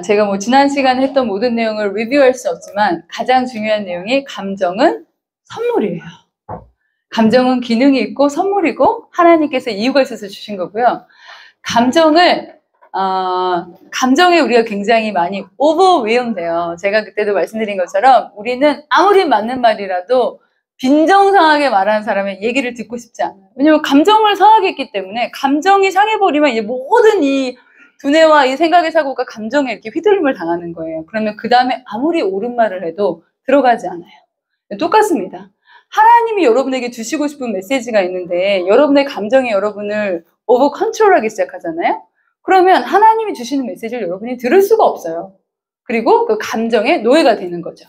제가 뭐 지난 시간에 했던 모든 내용을 리뷰할 수 없지만 가장 중요한 내용이 감정은 선물이에요. 감정은 기능이 있고 선물이고 하나님께서 이유가 있어서 주신 거고요. 감정에 우리가 굉장히 많이 overwhelm돼요. 제가 그때도 말씀드린 것처럼 우리는 아무리 맞는 말이라도 빈정상하게 말하는 사람의 얘기를 듣고 싶지 않아요. 왜냐면 감정을 상하게 했기 때문에 감정이 상해버리면 이제 모든 이 두뇌와 이 생각의 사고가 감정에 이렇게 휘둘림을 당하는 거예요. 그러면 그 다음에 아무리 옳은 말을 해도 들어가지 않아요. 똑같습니다. 하나님이 여러분에게 주시고 싶은 메시지가 있는데 여러분의 감정이 여러분을 오버 컨트롤하기 시작하잖아요. 그러면 하나님이 주시는 메시지를 여러분이 들을 수가 없어요. 그리고 그 감정에 노예가 되는 거죠.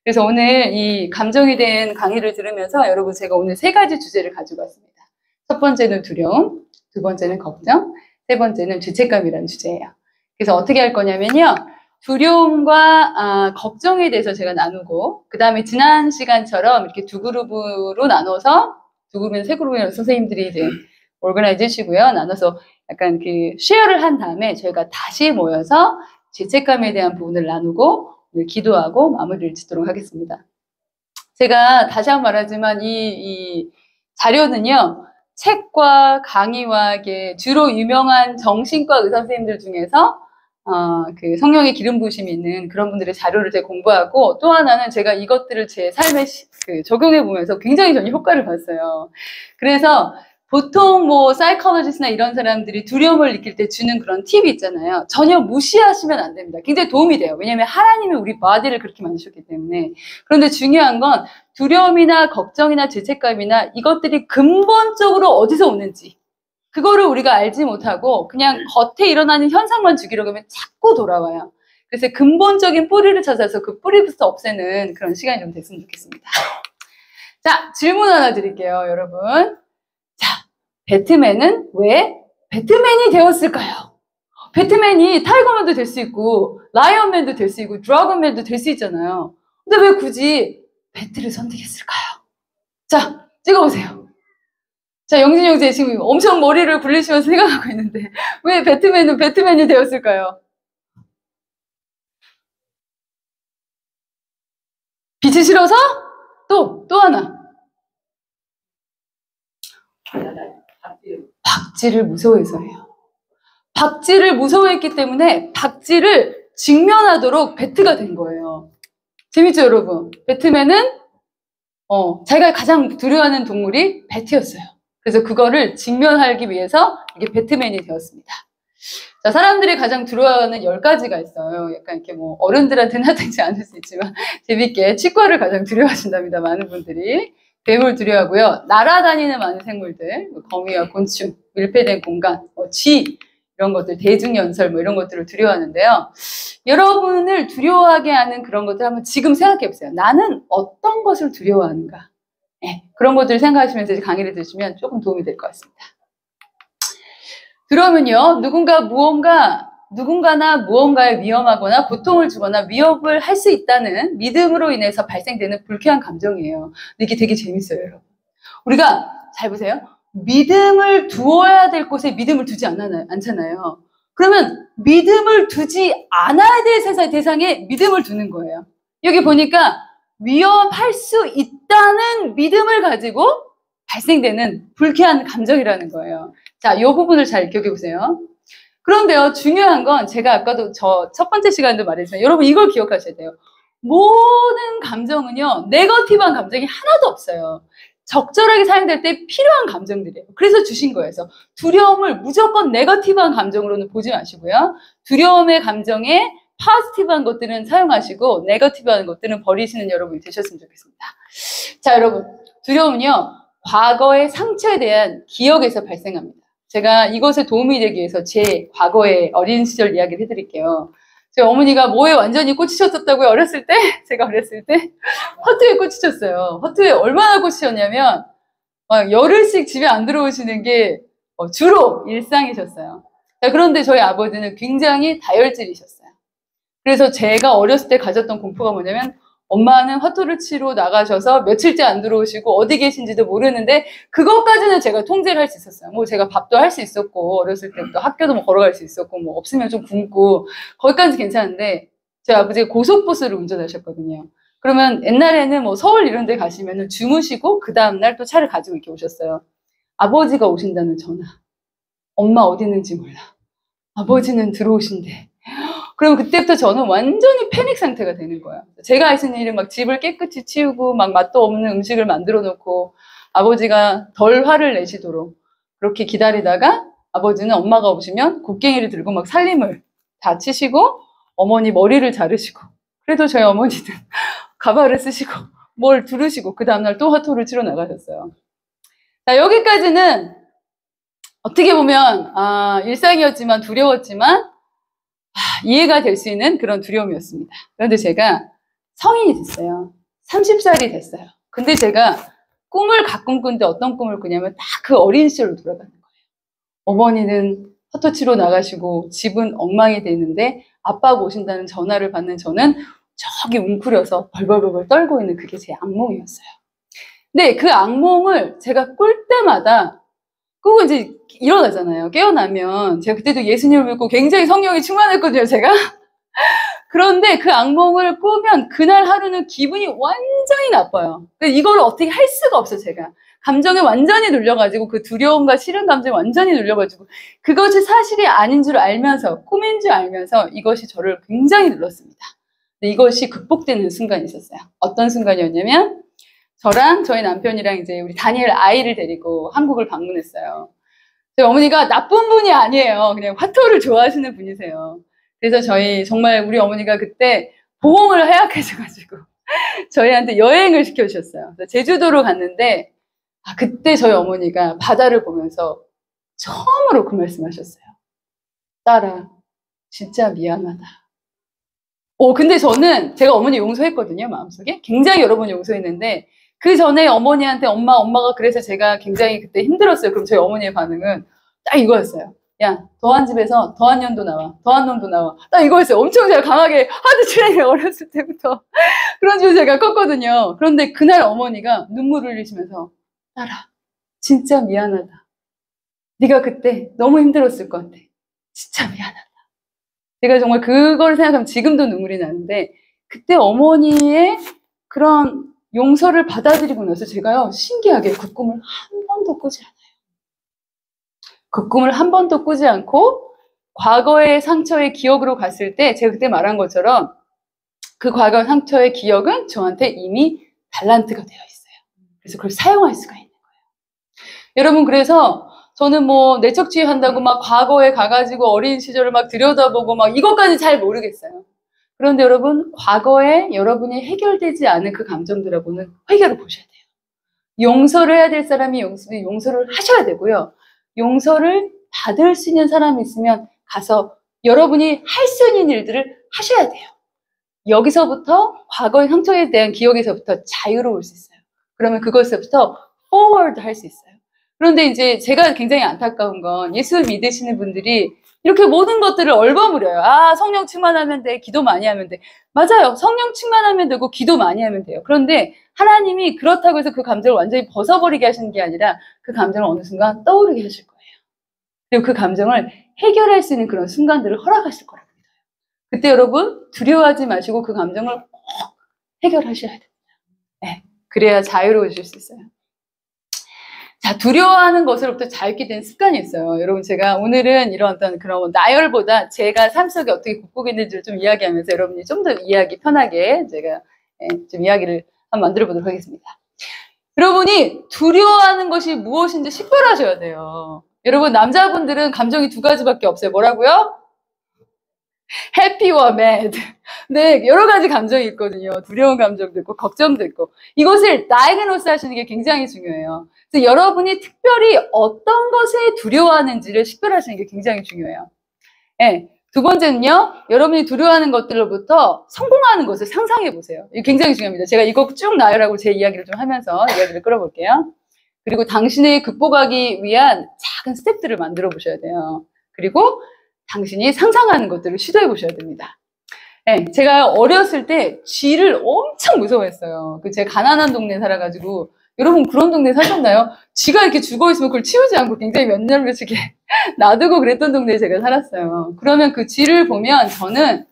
그래서 오늘 이 감정에 대한 강의를 들으면서 여러분 제가 오늘 3가지 주제를 가지고 왔습니다. 첫 번째는 두려움, 두 번째는 걱정, 세 번째는 죄책감이라는 주제예요. 그래서 어떻게 할 거냐면요. 두려움과 걱정에 대해서 제가 나누고 그 다음에 지난 시간처럼 이렇게 두 그룹으로 나눠서 두 그룹이나 세 그룹이나 선생님들이 이제 오르가나이즈 해주시고요. 나눠서 약간 그 쉐어를 한 다음에 저희가 다시 모여서 죄책감에 대한 부분을 나누고 오늘 기도하고 마무리를 짓도록 하겠습니다. 제가 다시 한번 말하지만 이 자료는요. 책과 강의와 주로 유명한 정신과 의사 선생님들 중에서 그 성령의 기름 부으심이 있는 그런 분들의 자료를 제가 공부하고 또 하나는 제가 이것들을 제 삶에 적용해 보면서 굉장히 저는 효과를 봤어요. 그래서 보통 뭐 사이콜로지스트나 이런 사람들이 두려움을 느낄 때 주는 그런 팁이 있잖아요. 전혀 무시하시면 안 됩니다. 굉장히 도움이 돼요. 왜냐하면 하나님이 우리 바디를 그렇게 만드셨기 때문에. 그런데 중요한 건 두려움이나 걱정이나 죄책감이나 이것들이 근본적으로 어디서 오는지 그거를 우리가 알지 못하고 그냥 겉에 일어나는 현상만 주기로 하면 자꾸 돌아와요. 그래서 근본적인 뿌리를 찾아서 그 뿌리부터 없애는 그런 시간이 좀 됐으면 좋겠습니다. 자, 질문 하나 드릴게요, 여러분. 자, 배트맨은 왜 배트맨이 되었을까요? 배트맨이 타이거맨도 될 수 있고 라이언맨도 될 수 있고 드래곤맨도 될 수 있잖아요. 근데 왜 굳이 배트를 선택했을까요? 자, 찍어보세요. 자, 영진 형제 지금 엄청 머리를 굴리시면서 생각하고 있는데 왜 배트맨은 배트맨이 되었을까요? 빛이 싫어서? 또 하나. 박쥐를 무서워해서예요. 박쥐를 무서워했기 때문에 박쥐를 직면하도록 배트가 된 거예요. 재밌죠, 여러분? 배트맨은 자기가 가장 두려워하는 동물이 배트였어요. 그래서 그거를 직면하기 위해서 이게 배트맨이 되었습니다. 자, 사람들이 가장 두려워하는 10가지가 있어요. 약간 이렇게 뭐 어른들한테는 나타나지 않을 수 있지만 재밌게 치과를 가장 두려워하신답니다. 많은 분들이. 뱀을 두려워하고요. 날아다니는 많은 생물들, 거미와 곤충, 밀폐된 공간, 쥐 이런 것들, 대중연설 뭐 이런 것들을 두려워하는데요. 여러분을 두려워하게 하는 그런 것들 한번 지금 생각해 보세요. 나는 어떤 것을 두려워하는가? 네, 그런 것들을 생각하시면서 이제 강의를 들으시면 조금 도움이 될 것 같습니다. 두려움은요, 누군가나 무언가에 위험하거나 고통을 주거나 위협을 할 수 있다는 믿음으로 인해서 발생되는 불쾌한 감정이에요. 근데 이게 되게 재밌어요, 여러분. 우리가, 잘 보세요. 믿음을 두어야 될 곳에 믿음을 두지 않잖아요. 그러면 믿음을 두지 않아야 될 대상에 믿음을 두는 거예요. 여기 보니까 위험할 수 있다는 믿음을 가지고 발생되는 불쾌한 감정이라는 거예요. 자, 이 부분을 잘 기억해 보세요. 그런데요, 중요한 건 제가 아까도 첫 번째 시간에도 말했지만 여러분 이걸 기억하셔야 돼요. 모든 감정은요, 네거티브한 감정이 하나도 없어요. 적절하게 사용될 때 필요한 감정들이에요. 그래서 주신 거예요. 그래서 두려움을 무조건 네거티브한 감정으로는 보지 마시고요. 두려움의 감정에 포지티브한 것들은 사용하시고 네거티브한 것들은 버리시는 여러분이 되셨으면 좋겠습니다. 자, 여러분, 두려움은요, 과거의 상처에 대한 기억에서 발생합니다. 제가 이것에 도움이 되기 위해서 제 과거의 어린 시절 이야기를 해드릴게요. 제 어머니가 뭐에 완전히 꽂히셨었다고요? 어렸을 때? 제가 어렸을 때? 허투에 꽂히셨어요. 허투에 얼마나 꽂히셨냐면 막 열흘씩 집에 안 들어오시는 게 주로 일상이셨어요. 자, 그런데 저희 아버지는 굉장히 다혈질이셨어요. 그래서 제가 어렸을 때 가졌던 공포가 뭐냐면 엄마는 화투를 치러 나가셔서 며칠째 안 들어오시고 어디 계신지도 모르는데 그것까지는 제가 통제를 할 수 있었어요. 뭐 제가 밥도 할 수 있었고 어렸을 때부터 학교도 뭐 걸어갈 수 있었고 뭐 없으면 좀 굶고 거기까지 괜찮은데 저희 아버지가 고속버스를 운전하셨거든요. 그러면 옛날에는 뭐 서울 이런 데 가시면은 주무시고 그 다음날 또 차를 가지고 이렇게 오셨어요. 아버지가 오신다는 전화. 엄마 어디 있는지 몰라. 아버지는 들어오신대. 그럼 그때부터 저는 완전히 패닉 상태가 되는 거예요. 제가 할 수 있는 일은 막 집을 깨끗이 치우고 막 맛도 없는 음식을 만들어 놓고 아버지가 덜 화를 내시도록 그렇게 기다리다가 아버지는 엄마가 오시면 곡괭이를 들고 막 살림을 다 치시고 어머니 머리를 자르시고 그래도 저희 어머니는 가발을 쓰시고 뭘 두르시고 그 다음날 또 화투를 치러 나가셨어요. 자, 여기까지는 어떻게 보면 일상이었지만 두려웠지만 이해가 될 수 있는 그런 두려움이었습니다. 그런데 제가 성인이 됐어요. 30살이 됐어요. 근데 제가 꿈을 가끔 꾼데 어떤 꿈을 꾸냐면 딱 그 어린 시절로 돌아가는 거예요. 어머니는 화투 치러 나가시고 집은 엉망이 돼 있는데 아빠가 오신다는 전화를 받는 저는 저기 웅크려서 벌벌벌 떨고 있는 그게 제 악몽이었어요. 근데 그 악몽을 제가 꿀 때마다 그거 이제 일어나잖아요. 깨어나면 제가 그때도 예수님을 믿고 굉장히 성령이 충만했거든요, 제가. 그런데 그 악몽을 꾸면 그날 하루는 기분이 완전히 나빠요. 이걸 어떻게 할 수가 없어요, 제가. 감정에 완전히 눌려가지고 그 두려움과 싫은 감정에 완전히 눌려가지고 그것이 사실이 아닌 줄 알면서 꿈인 줄 알면서 이것이 저를 굉장히 눌렀습니다. 근데 이것이 극복되는 순간이 있었어요. 어떤 순간이었냐면 저랑 저희 남편이랑 이제 우리 다니엘 아이를 데리고 한국을 방문했어요. 저희 어머니가 나쁜 분이 아니에요. 그냥 화투를 좋아하시는 분이세요. 그래서 정말 우리 어머니가 그때 보험을 해약하셔가지고 저희한테 여행을 시켜주셨어요. 제주도로 갔는데 그때 저희 어머니가 바다를 보면서 처음으로 그 말씀하셨어요. 딸아, 진짜 미안하다. 근데 저는 제가 어머니 용서했거든요, 마음속에. 굉장히 여러 번 용서했는데 그 전에 어머니한테 엄마가 그래서 제가 굉장히 그때 힘들었어요. 그럼 저희 어머니의 반응은 딱 이거였어요. 야, 더한 집에서 더한 년도 나와. 더한 놈도 나와. 딱 이거였어요. 엄청 제가 강하게 하드 트레이닝 어렸을 때부터 그런 식으로 제가 컸거든요. 그런데 그날 어머니가 눈물을 흘리시면서 딸아, 진짜 미안하다. 네가 그때 너무 힘들었을 것 같아. 진짜 미안하다. 제가 정말 그걸 생각하면 지금도 눈물이 나는데 그때 어머니의 그런 용서를 받아들이고 나서 제가요, 신기하게 그 꿈을 한 번도 꾸지 않아요. 그 꿈을 한 번도 꾸지 않고 과거의 상처의 기억으로 갔을 때 제가 그때 말한 것처럼 그 과거 상처의 기억은 저한테 이미 달란트가 되어 있어요. 그래서 그걸 사용할 수가 있는 거예요. 여러분, 그래서 저는 뭐 내척치유 한다고 막 과거에 가가지고 어린 시절을 막 들여다보고 막 이것까지 잘 모르겠어요. 그런데 여러분, 과거에 여러분이 해결되지 않은 그 감정들하고는 해결을 보셔야 돼요. 용서를 해야 될 사람이 용서를 하셔야 되고요. 용서를 받을 수 있는 사람이 있으면 가서 여러분이 할 수 있는 일들을 하셔야 돼요. 여기서부터 과거의 상처에 대한 기억에서부터 자유로울 수 있어요. 그러면 그것에서부터 forward 할 수 있어요. 그런데 이제 제가 굉장히 안타까운 건 예수를 믿으시는 분들이 이렇게 모든 것들을 얼버무려요. 성령 충만하면 돼. 기도 많이 하면 돼. 맞아요. 성령 충만하면 되고 기도 많이 하면 돼요. 그런데 하나님이 그렇다고 해서 그 감정을 완전히 벗어버리게 하시는 게 아니라 그 감정을 어느 순간 떠오르게 하실 거예요. 그리고 그 감정을 해결할 수 있는 그런 순간들을 허락하실 거라고 믿어요. 그때 여러분 두려워하지 마시고 그 감정을 꼭 해결하셔야 됩니다. 네, 그래야 자유로워질 수 있어요. 자, 두려워하는 것으로부터 자유롭게 된 습관이 있어요. 여러분, 제가 오늘은 이런 어떤 그런 나열보다 제가 삶 속에 어떻게 극복했는지를 좀 이야기하면서 여러분이 좀 더 이해하기 편하게 제가 좀 이야기를 한번 만들어 보도록 하겠습니다. 여러분이 두려워하는 것이 무엇인지 식별하셔야 돼요. 여러분, 남자분들은 감정이 두 가지밖에 없어요. 뭐라고요? 해피와 매드. 네, 여러 가지 감정이 있거든요. 두려운 감정도 있고 걱정도 있고. 이것을 다이그노스 하시는 게 굉장히 중요해요. 그래서 여러분이 특별히 어떤 것에 두려워하는지를 식별하시는 게 굉장히 중요해요. 네, 두 번째는요, 여러분이 두려워하는 것들로부터 성공하는 것을 상상해 보세요. 이게 굉장히 중요합니다. 제가 이거 쭉 나열하고 제 이야기를 좀 하면서 이야기를 끌어볼게요. 그리고 당신이 극복하기 위한 작은 스텝들을 만들어 보셔야 돼요. 그리고 당신이 상상하는 것들을 시도해 보셔야 됩니다. 네, 제가 어렸을 때 쥐를 엄청 무서워했어요. 제가 가난한 동네에 살아가지고, 여러분 그런 동네에 사셨나요? 쥐가 이렇게 죽어있으면 그걸 치우지 않고 굉장히 몇 날 며칠 이렇게 놔두고 그랬던 동네에 제가 살았어요. 그러면 그 쥐를 보면 저는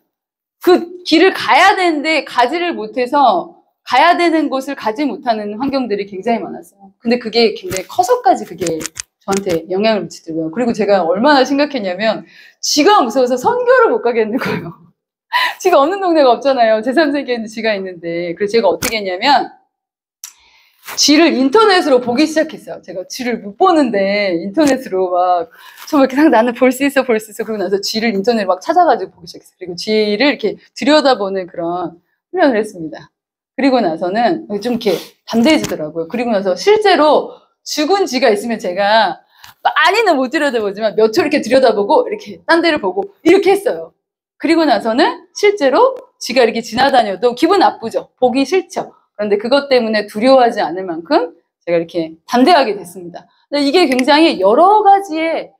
그 길을 가야 되는데 가지를 못해서 가야 되는 곳을 가지 못하는 환경들이 굉장히 많았어요. 근데 그게 굉장히 커서까지 그게 저한테 영향을 미치더라고요. 그리고 제가 얼마나 심각했냐면 쥐가 무서워서 선교를 못 가겠는 거예요. 쥐가 없는 동네가 없잖아요. 제3세계에는 쥐가 있는데. 그래서 제가 어떻게 했냐면 쥐를 인터넷으로 보기 시작했어요. 제가 쥐를 못 보는데 인터넷으로 막 정말 이렇게 나는 볼 수 있어. 그러고 나서 쥐를 인터넷으로 막 찾아가지고 보기 시작했어요. 그리고 쥐를 이렇게 들여다보는 그런 훈련을 했습니다. 그리고 나서는 좀 이렇게 담대해지더라고요. 그리고 나서 실제로 죽은 쥐가 있으면 제가 많이는 못 들여다보지만 몇 초 이렇게 들여다보고 이렇게 딴 데를 보고 이렇게 했어요. 그리고 나서는 실제로 쥐가 이렇게 지나다녀도 기분 나쁘죠. 보기 싫죠. 그런데 그것 때문에 두려워하지 않을 만큼 제가 이렇게 담대하게 됐습니다. 근데 이게 굉장히 여러 가지의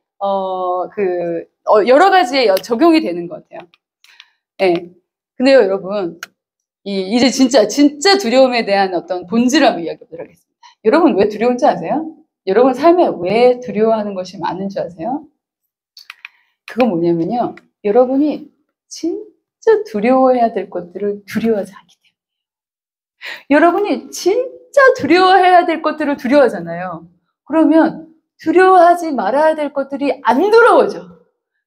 여러 가지의 적용이 되는 것 같아요. 네. 근데요, 여러분, 이제 진짜 두려움에 대한 어떤 본질 한번 이야기해보도록 하겠습니다. 여러분 왜 두려운지 아세요? 여러분 삶에 왜 두려워하는 것이 많은 줄 아세요? 그건 뭐냐면요, 여러분이 진짜 두려워해야 될 것들을 두려워하지 않기 때문에. 여러분이 진짜 두려워해야 될 것들을 두려워하잖아요. 그러면 두려워하지 말아야 될 것들이 안 두려워져.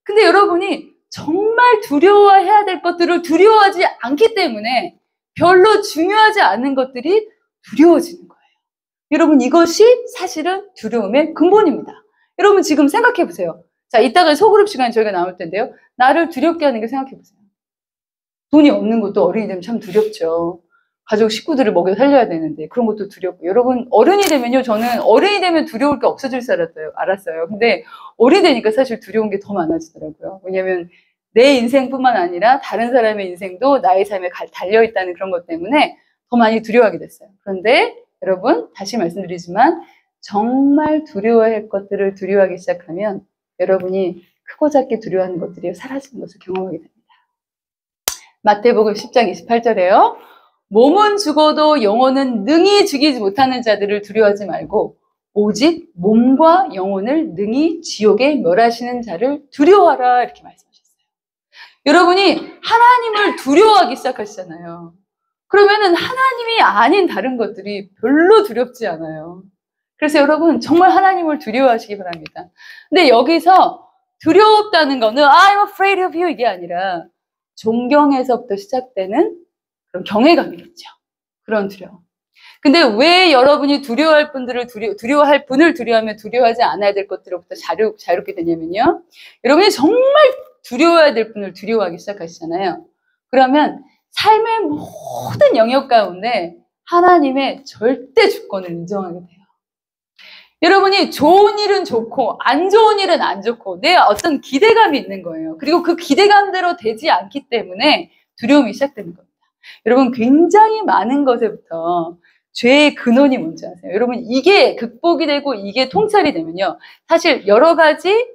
근데 여러분이 정말 두려워해야 될 것들을 두려워하지 않기 때문에 별로 중요하지 않은 것들이 두려워지는 거예요. 여러분 이것이 사실은 두려움의 근본입니다. 여러분 지금 생각해 보세요. 자, 이따가 소그룹 시간에 저희가 나올 텐데요. 나를 두렵게 하는 게 생각해 보세요. 돈이 없는 것도 어른이 되면 참 두렵죠. 가족 식구들을 먹여 살려야 되는데 그런 것도 두렵고. 여러분 어른이 되면요, 저는 어른이 되면 두려울 게 없어질 줄 알았어요. 근데 어른이 되니까 사실 두려운 게 더 많아지더라고요. 왜냐하면 내 인생뿐만 아니라 다른 사람의 인생도 나의 삶에 달려있다는 그런 것 때문에 더 많이 두려워하게 됐어요. 그런데 여러분 다시 말씀드리지만 정말 두려워할 것들을 두려워하기 시작하면 여러분이 크고 작게 두려워하는 것들이 사라지는 것을 경험하게 됩니다. 마태복음 10장 28절에요. 몸은 죽어도 영혼은 능히 죽이지 못하는 자들을 두려워하지 말고 오직 몸과 영혼을 능히 지옥에 멸하시는 자를 두려워하라, 이렇게 말씀하셨어요. 여러분이 하나님을 두려워하기 시작하시잖아요. 그러면은 하나님이 아닌 다른 것들이 별로 두렵지 않아요. 그래서 여러분 정말 하나님을 두려워하시기 바랍니다. 근데 여기서 두렵다는 거는 I'm afraid of you 이게 아니라 존경에서부터 시작되는 그런 경외감이겠죠. 그런 두려움. 근데 왜 여러분이 두려워할 분을 두려워하면 두려워하지 않아야 될 것들로부터 자유롭게 되냐면요, 여러분이 정말 두려워해야 될 분을 두려워하기 시작하시잖아요. 그러면 삶의 모든 영역 가운데 하나님의 절대 주권을 인정하게 돼요. 여러분이 좋은 일은 좋고 안 좋은 일은 안 좋고 내 어떤 기대감이 있는 거예요. 그리고 그 기대감대로 되지 않기 때문에 두려움이 시작되는 겁니다. 여러분 굉장히 많은 것에부터 죄의 근원이 뭔지 아세요? 여러분 이게 극복이 되고 이게 통찰이 되면요, 사실 여러 가지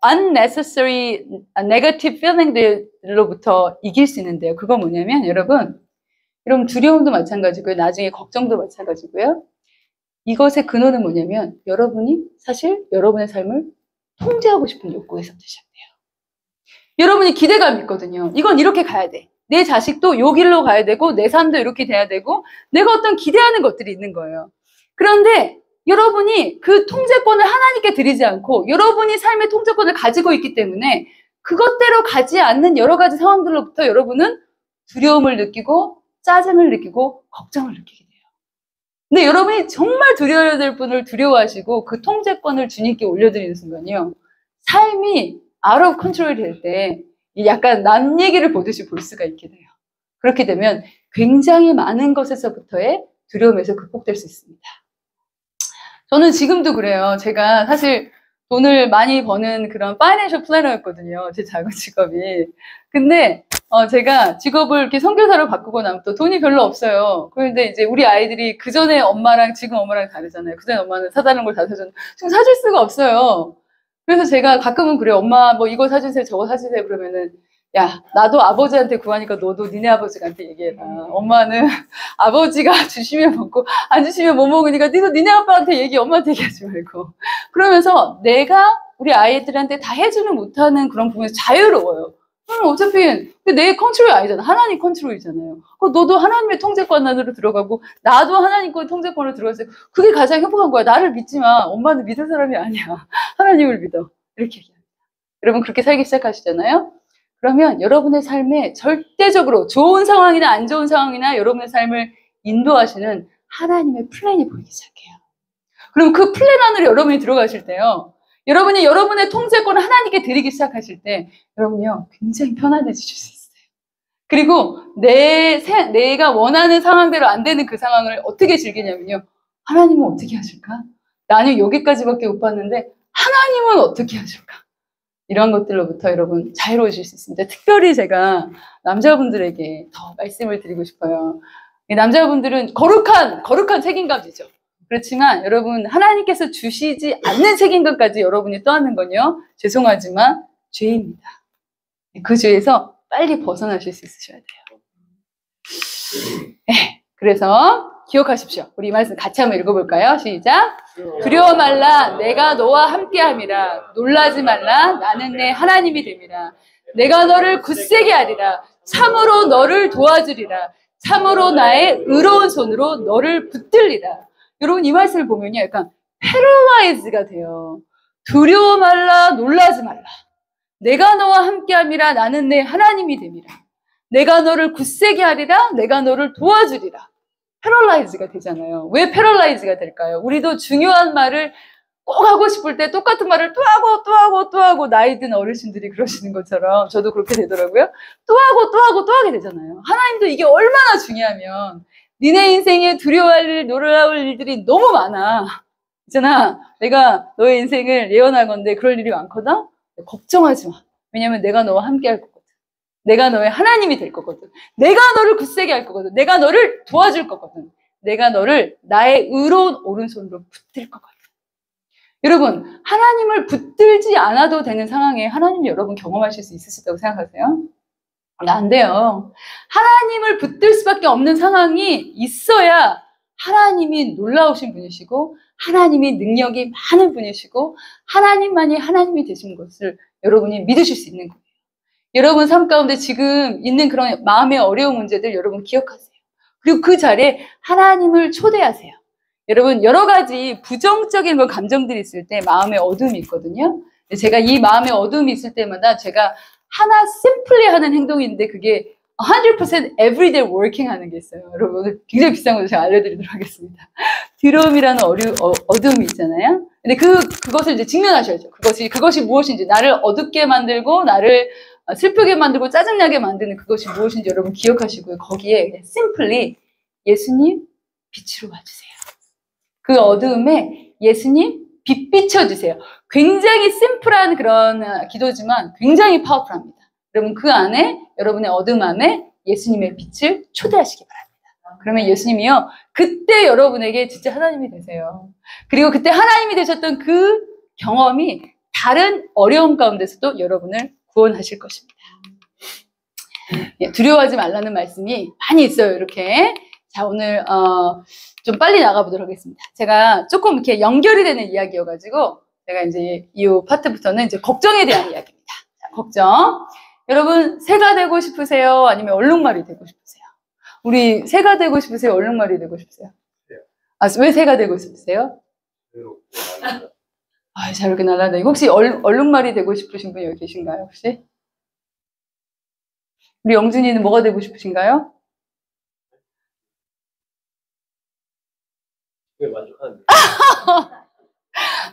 unnecessary negative feeling들로부터 이길 수 있는데요. 그건 뭐냐면 여러분 두려움도 마찬가지고요. 나중에 걱정도 마찬가지고요. 이것의 근원은 뭐냐면 여러분이 사실 여러분의 삶을 통제하고 싶은 욕구에서부터 시작돼요. 여러분이 기대감이 있거든요. 이건 이렇게 가야 돼. 내 자식도 요 길로 가야 되고 내 삶도 이렇게 돼야 되고 내가 어떤 기대하는 것들이 있는 거예요. 그런데 여러분이 그 통제권을 하나님께 드리지 않고 여러분이 삶의 통제권을 가지고 있기 때문에 그것대로 가지 않는 여러 가지 상황들로부터 여러분은 두려움을 느끼고 짜증을 느끼고 걱정을 느끼게 돼요. 근데 여러분이 정말 두려워야 될 분을 두려워하시고 그 통제권을 주님께 올려드리는 순간이요, 삶이 out of control이 될 때 약간 남 얘기를 보듯이 볼 수가 있게 돼요. 그렇게 되면 굉장히 많은 것에서부터의 두려움에서 극복될 수 있습니다. 저는 지금도 그래요. 제가 사실 돈을 많이 버는 그런 파이낸셜 플래너였거든요. 제 작은 직업이. 근데 제가 직업을 이렇게 선교사로 바꾸고 나면 또 돈이 별로 없어요. 그런데 이제 우리 아이들이 그전에 엄마랑 지금 엄마랑 다르잖아요. 그전에 엄마는 사다는 걸 다 사줬는데 지금 사줄 수가 없어요. 그래서 제가 가끔은 그래요. 엄마 뭐 이거 사주세요, 저거 사주세요. 그러면은 야, 나도 아버지한테 구하니까 너도 니네 아버지한테 얘기해라. 엄마는 아버지가 주시면 먹고 안 주시면 못 먹으니까 니도 니네 아빠한테 얘기, 엄마한테 얘기하지 말고. 그러면서 내가 우리 아이들한테 다 해주는 못하는 그런 부분에서 자유로워요. 그럼 어차피 내 컨트롤이 아니잖아. 하나님 컨트롤이잖아요. 너도 하나님의 통제권 안으로 들어가고 나도 하나님 권 통제권으로 들어갔어요. 그게 가장 행복한 거야. 나를 믿지 마. 엄마는 믿을 사람이 아니야. 하나님을 믿어. 이렇게 얘기합니다. 여러분 그렇게 살기 시작하시잖아요. 그러면 여러분의 삶에 절대적으로 좋은 상황이나 안 좋은 상황이나 여러분의 삶을 인도하시는 하나님의 플랜이 보이기 시작해요. 그럼 그 플랜 안으로 여러분이 들어가실 때요. 여러분이 여러분의 통제권을 하나님께 드리기 시작하실 때 여러분요 굉장히 편안해지실 수 있어요. 그리고 내가 원하는 상황대로 안 되는 그 상황을 어떻게 즐기냐면요. 하나님은 어떻게 하실까? 나는 여기까지밖에 못 봤는데 하나님은 어떻게 하실까? 이런 것들로부터 여러분 자유로우실 수 있습니다. 특별히 제가 남자분들에게 더 말씀을 드리고 싶어요. 남자분들은 거룩한 책임감이죠. 그렇지만 여러분 하나님께서 주시지 않는 책임감까지 여러분이 떠안는 건요. 죄송하지만 죄입니다. 그 죄에서 빨리 벗어나실 수 있으셔야 돼요. 네, 그래서 기억하십시오. 우리 이 말씀 같이 한번 읽어볼까요? 시작. 두려워 말라. 내가 너와 함께함이라. 놀라지 말라. 나는 내 하나님이 됨이라. 내가 너를 굳세게 하리라. 참으로 너를 도와주리라. 참으로 나의 의로운 손으로 너를 붙들리라. 여러분 이 말씀을 보면요. 약간 패러라이즈가 돼요. 두려워 말라. 놀라지 말라. 내가 너와 함께함이라. 나는 내 하나님이 됨이라. 내가 너를 굳세게 하리라. 내가 너를 도와주리라. 패러라이즈가 되잖아요. 왜 패러라이즈가 될까요? 우리도 중요한 말을 꼭 하고 싶을 때 똑같은 말을 또 하고 나이 든 어르신들이 그러시는 것처럼 저도 그렇게 되더라고요. 또 하게 되잖아요. 하나님도 이게 얼마나 중요하면 니네 인생에 두려워할 일, 놀라울 일들이 너무 많아. 있잖아. 내가 너의 인생을 예언할 건데 그럴 일이 많거든? 걱정하지 마. 왜냐면 내가 너와 함께 할 거거든. 내가 너의 하나님이 될 거거든. 내가 너를 굳세게 할 거거든. 내가 너를 도와줄 거거든. 내가 너를 나의 의로운 오른손으로 붙들 거거든. 여러분, 하나님을 붙들지 않아도 되는 상황에 하나님 여러분 경험하실 수 있으시다고 생각하세요? 안 돼요. 하나님을 붙들 수밖에 없는 상황이 있어야 하나님이 놀라우신 분이시고 하나님이 능력이 많은 분이시고 하나님만이 하나님이 되신 것을 여러분이 믿으실 수 있는 거예요. 여러분 삶 가운데 지금 있는 그런 마음의 어려운 문제들 여러분 기억하세요. 그리고 그 자리에 하나님을 초대하세요. 여러분 여러 가지 부정적인 감정들이 있을 때 마음의 어둠이 있거든요. 제가 이 마음의 어둠이 있을 때마다 제가 하나 심플리 하는 행동이 있는데 그게 100% everyday working 하는 게 있어요. 여러분 굉장히 비싼 거 제가 알려드리도록 하겠습니다. 두려움이라는 어둠이 있잖아요. 근데 그것을 이제 직면하셔야죠. 그것이 무엇인지 나를 어둡게 만들고 나를 슬프게 만들고 짜증나게 만드는 그것이 무엇인지 여러분 기억하시고요. 거기에 심플리 예수님 빛으로 와주세요. 그 어두움에 예수님 빛 비춰주세요. 굉장히 심플한 그런 기도지만 굉장히 파워풀합니다. 여러분 그 안에 여러분의 어둠 안에 예수님의 빛을 초대하시기 바랍니다. 그러면 예수님이요 그때 여러분에게 진짜 하나님이 되세요. 그리고 그때 하나님이 되셨던 그 경험이 다른 어려움 가운데서도 여러분을 구원하실 것입니다. 두려워하지 말라는 말씀이 많이 있어요. 이렇게. 자, 오늘 좀 빨리 나가보도록 하겠습니다. 제가 조금 이렇게 연결이 되는 이야기여가지고 제가 이제 이 파트부터는 이제 걱정에 대한 이야기입니다. 자, 걱정. 여러분 새가 되고 싶으세요? 아니면 얼룩말이 되고 싶으세요? 우리 새가 되고 싶으세요? 얼룩말이 되고 싶으세요? 아, 왜 새가 되고 싶으세요? 아, 잘 이렇게 날아다니고. 혹시 얼룩말이 되고 싶으신 분 여기 계신가요, 혹시? 우리 영준이는 뭐가 되고 싶으신가요? 왜 만족하는데?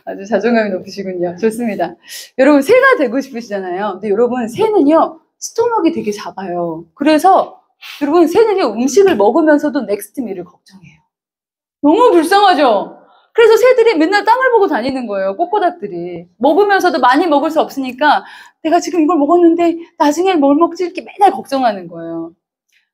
아주 자존감이 높으시군요. 좋습니다. 여러분, 새가 되고 싶으시잖아요. 근데 여러분, 새는요, 스토막이 되게 작아요. 그래서, 여러분, 새는요, 음식을 먹으면서도 넥스트 밀을 걱정해요. 너무 불쌍하죠? 그래서 새들이 맨날 땅을 보고 다니는 거예요. 꼬꼬닥들이. 먹으면서도 많이 먹을 수 없으니까 내가 지금 이걸 먹었는데 나중에 뭘 먹지? 이렇게 맨날 걱정하는 거예요.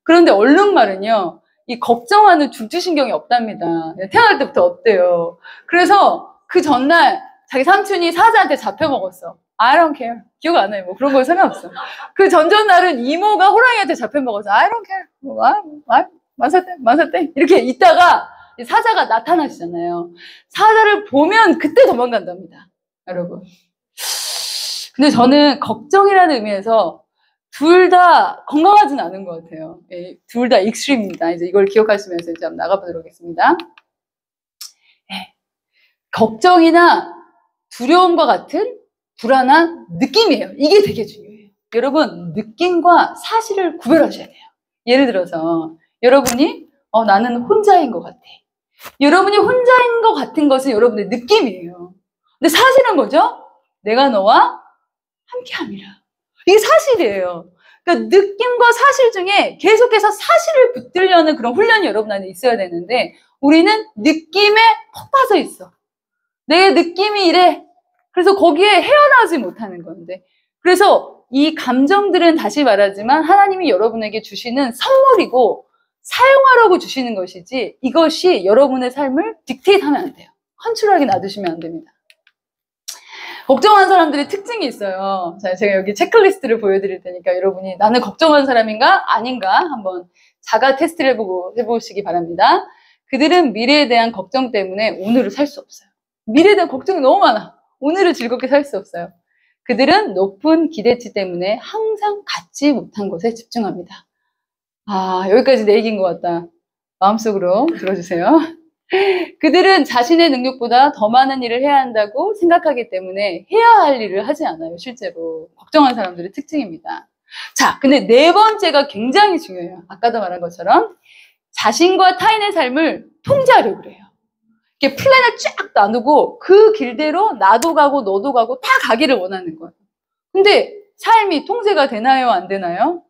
그런데 얼룩말은요. 이 걱정하는 중추신경이 없답니다. 태어날 때부터 없대요. 그래서 그 전날 자기 삼촌이 사자한테 잡혀먹었어. I don't care. 기억 안 나요. 뭐 그런 거 상관없어. 그 전전날은 이모가 호랑이한테 잡혀먹었어. I don't care. 뭐, 만사땡. 이렇게 있다가 사자가 나타나시잖아요. 사자를 보면 그때 도망간답니다. 여러분. 근데 저는 걱정이라는 의미에서 둘 다 건강하진 않은 것 같아요. 예, 둘 다 익스트림입니다. 이제 이걸 기억하시면서 이제 한번 나가보도록 하겠습니다. 예, 걱정이나 두려움과 같은 불안한 느낌이에요. 이게 되게 중요해요. 여러분, 느낌과 사실을 구별하셔야 돼요. 예를 들어서 여러분이 나는 혼자인 것 같아. 여러분이 혼자인 것 같은 것은 여러분의 느낌이에요. 근데 사실은 뭐죠? 내가 너와 함께함이라. 이게 사실이에요. 그러니까 느낌과 사실 중에 계속해서 사실을 붙들려는 그런 훈련이 여러분 안에 있어야 되는데 우리는 느낌에 푹 빠져 있어. 내 느낌이 이래. 그래서 거기에 헤어나오지 못하는 건데. 그래서 이 감정들은 다시 말하지만 하나님이 여러분에게 주시는 선물이고 사용하라고 주시는 것이지 이것이 여러분의 삶을 딕테이트하면 안 돼요. 컨트롤하게 놔두시면 안 됩니다. 걱정하는 사람들의 특징이 있어요. 자, 제가 여기 체크리스트를 보여드릴 테니까 여러분이 나는 걱정하는 사람인가 아닌가 한번 자가 테스트를 해보시기 바랍니다. 그들은 미래에 대한 걱정 때문에 오늘을 살 수 없어요. 미래에 대한 걱정이 너무 많아. 오늘을 즐겁게 살 수 없어요. 그들은 높은 기대치 때문에 항상 갖지 못한 것에 집중합니다. 아, 여기까지 내 얘기인 것 같다. 마음속으로 들어주세요. 그들은 자신의 능력보다 더 많은 일을 해야 한다고 생각하기 때문에 해야 할 일을 하지 않아요. 실제로. 걱정하는 사람들의 특징입니다. 자, 근데 네 번째가 굉장히 중요해요. 아까도 말한 것처럼 자신과 타인의 삶을 통제하려고 그래요. 이렇게 플랜을 쫙 나누고 그 길대로 나도 가고 너도 가고 다 가기를 원하는 거예요. 근데 삶이 통제가 되나요? 안 되나요?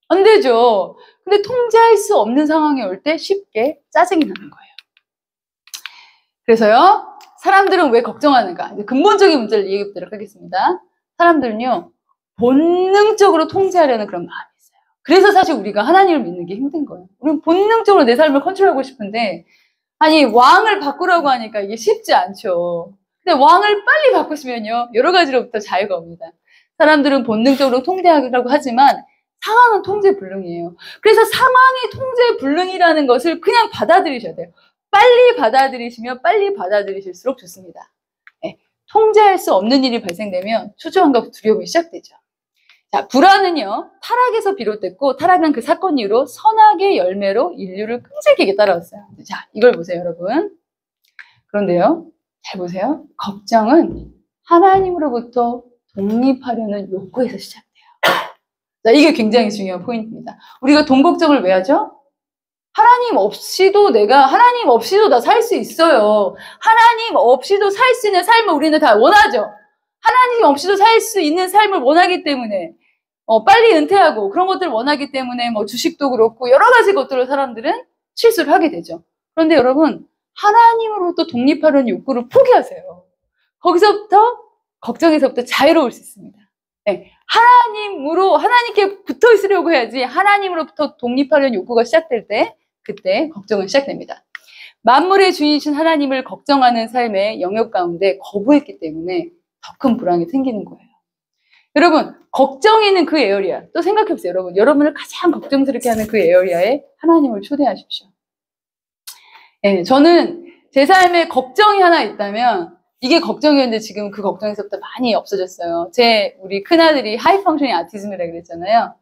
안 되죠. 근데 통제할 수 없는 상황이 올 때 쉽게 짜증이 나는 거예요. 그래서요, 사람들은 왜 걱정하는가? 이제 근본적인 문제를 얘기해 보도록 하겠습니다. 사람들은요, 본능적으로 통제하려는 그런 마음이 있어요. 그래서 사실 우리가 하나님을 믿는 게 힘든 거예요. 우리는 본능적으로 내 삶을 컨트롤하고 싶은데, 아니, 왕을 바꾸라고 하니까 이게 쉽지 않죠. 근데 왕을 빨리 바꾸시면요, 여러 가지로부터 자유가 옵니다. 사람들은 본능적으로 통제하려고 하지만, 상황은 통제불능이에요. 그래서 상황이 통제불능이라는 것을 그냥 받아들이셔야 돼요. 빨리 받아들이시면 빨리 받아들이실수록 좋습니다. 네, 통제할 수 없는 일이 발생되면 초조함과 두려움이 시작되죠. 자, 불안은요, 타락에서 비롯됐고, 타락은 그 사건 이후로 선악의 열매로 인류를 끈질기게 따라왔어요. 자, 이걸 보세요, 여러분. 그런데요, 잘 보세요. 걱정은 하나님으로부터 독립하려는 욕구에서 시작돼요. 자, 이게 굉장히 중요한 포인트입니다. 우리가 돈 걱정을 왜 하죠? 하나님 없이도 나 살 수 있어요. 하나님 없이도 살 수 있는 삶을 우리는 다 원하죠. 하나님 없이도 살 수 있는 삶을 원하기 때문에, 빨리 은퇴하고 그런 것들을 원하기 때문에 뭐 주식도 그렇고 여러 가지 것들을 사람들은 실수를 하게 되죠. 그런데 여러분, 하나님으로부터 독립하려는 욕구를 포기하세요. 거기서부터, 걱정에서부터 자유로울 수 있습니다. 네, 하나님께 붙어 있으려고 해야지 하나님으로부터 독립하려는 욕구가 시작될 때 그때 걱정은 시작됩니다. 만물의 주인이신 하나님을 걱정하는 삶의 영역 가운데 거부했기 때문에 더 큰 불안이 생기는 거예요. 여러분, 걱정이 있는 그 에어리아, 또 생각해보세요. 여러분을 가장 걱정스럽게 하는 그 에어리아에 하나님을 초대하십시오. 네, 저는 제 삶에 걱정이 하나 있다면 이게 걱정이었는데 지금 그 걱정에서부터 많이 없어졌어요. 우리 큰아들이 하이 펑셔닝 아티즘이라 그랬잖아요.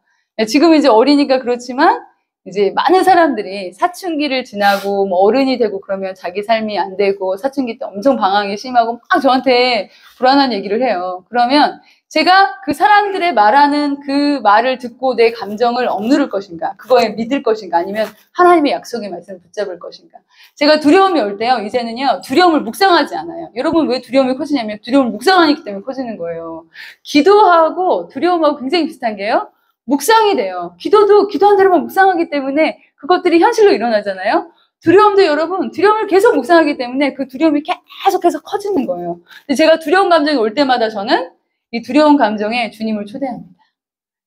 지금 이제 어리니까 그렇지만 이제 많은 사람들이 사춘기를 지나고 뭐 어른이 되고 그러면 자기 삶이 안 되고 사춘기 때 엄청 방황이 심하고 막 저한테 불안한 얘기를 해요. 그러면 제가 그 사람들의 말하는 그 말을 듣고 내 감정을 억누를 것인가, 그거에 믿을 것인가, 아니면 하나님의 약속의 말씀을 붙잡을 것인가. 제가 두려움이 올 때요, 이제는요, 두려움을 묵상하지 않아요. 여러분 왜 두려움이 커지냐면 두려움을 묵상하기 때문에 커지는 거예요. 기도하고 두려움하고 굉장히 비슷한 게요, 묵상이 돼요. 기도한 대로만 묵상하기 때문에 그것들이 현실로 일어나잖아요. 두려움도 여러분, 두려움을 계속 묵상하기 때문에 그 두려움이 계속해서 커지는 거예요. 근데 제가 두려운 감정이 올 때마다 저는 이 두려운 감정에 주님을 초대합니다.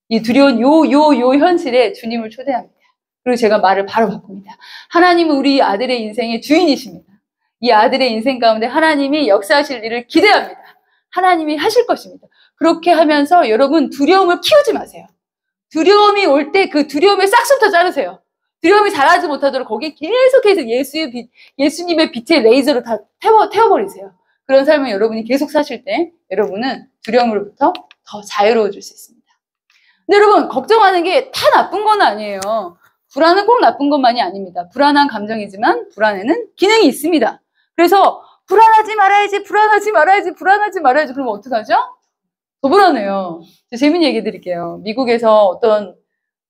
이 두려운 요 현실에 주님을 초대합니다. 그리고 제가 말을 바로 바꿉니다. 하나님은 우리 아들의 인생의 주인이십니다. 이 아들의 인생 가운데 하나님이 역사하실 일을 기대합니다. 하나님이 하실 것입니다. 그렇게 하면서 여러분 두려움을 키우지 마세요. 두려움이 올 때 그 두려움의 싹수부터 자르세요. 두려움이 자라지 못하도록 거기에 계속해서 예수님의 빛의 레이저로 다 태워버리세요. 그런 삶을 여러분이 계속 사실 때 여러분은 두려움으로부터 더 자유로워질 수 있습니다. 근데 여러분 걱정하는 게 다 나쁜 건 아니에요. 불안은 꼭 나쁜 것만이 아닙니다. 불안한 감정이지만 불안에는 기능이 있습니다. 그래서 불안하지 말아야지, 불안하지 말아야지, 불안하지 말아야지. 그러면 어떡하죠? 더 불안해요. 재밌는 얘기 드릴게요. 미국에서 어떤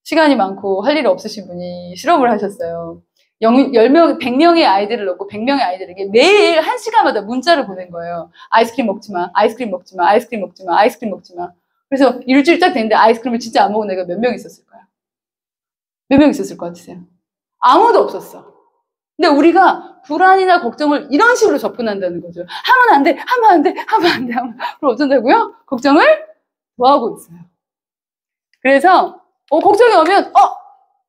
시간이 많고 할 일 없으신 분이 실험을 하셨어요. 10명, 100명의 아이들을 놓고 100명의 아이들에게 매일 1시간마다 문자를 보낸 거예요. 아이스크림 먹지 마, 아이스크림 먹지 마, 아이스크림 먹지 마, 아이스크림 먹지 마. 그래서 일주일 딱 됐는데 아이스크림을 진짜 안 먹은 애가 몇 명 있었을까요? 몇 명 있었을 것 같으세요? 아무도 없었어. 근데 우리가 불안이나 걱정을 이런 식으로 접근한다는 거죠. 하면 안 돼, 하면 안 돼, 하면 안 돼. 그럼 어쩐다고요? 걱정을 더하고 있어요. 그래서 걱정이 오면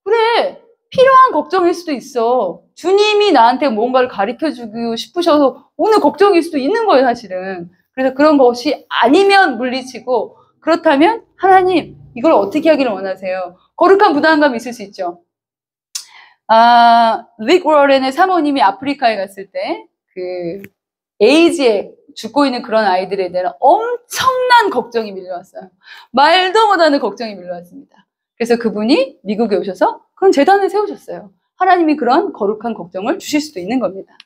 그래, 필요한 걱정일 수도 있어. 주님이 나한테 뭔가를 가르쳐주고 싶으셔서 오늘 걱정일 수도 있는 거예요, 사실은. 그래서 그런 것이 아니면 물리치고, 그렇다면 하나님 이걸 어떻게 하기를 원하세요? 거룩한 부담감이 있을 수 있죠. 릭 워렌의 사모님이 아프리카에 갔을 때 그 에이즈에 죽고 있는 그런 아이들에 대한 엄청난 걱정이 밀려왔어요. 말도 못하는 걱정이 밀려왔습니다. 그래서 그분이 미국에 오셔서 그런 재단을 세우셨어요. 하나님이 그런 거룩한 걱정을 주실 수도 있는 겁니다.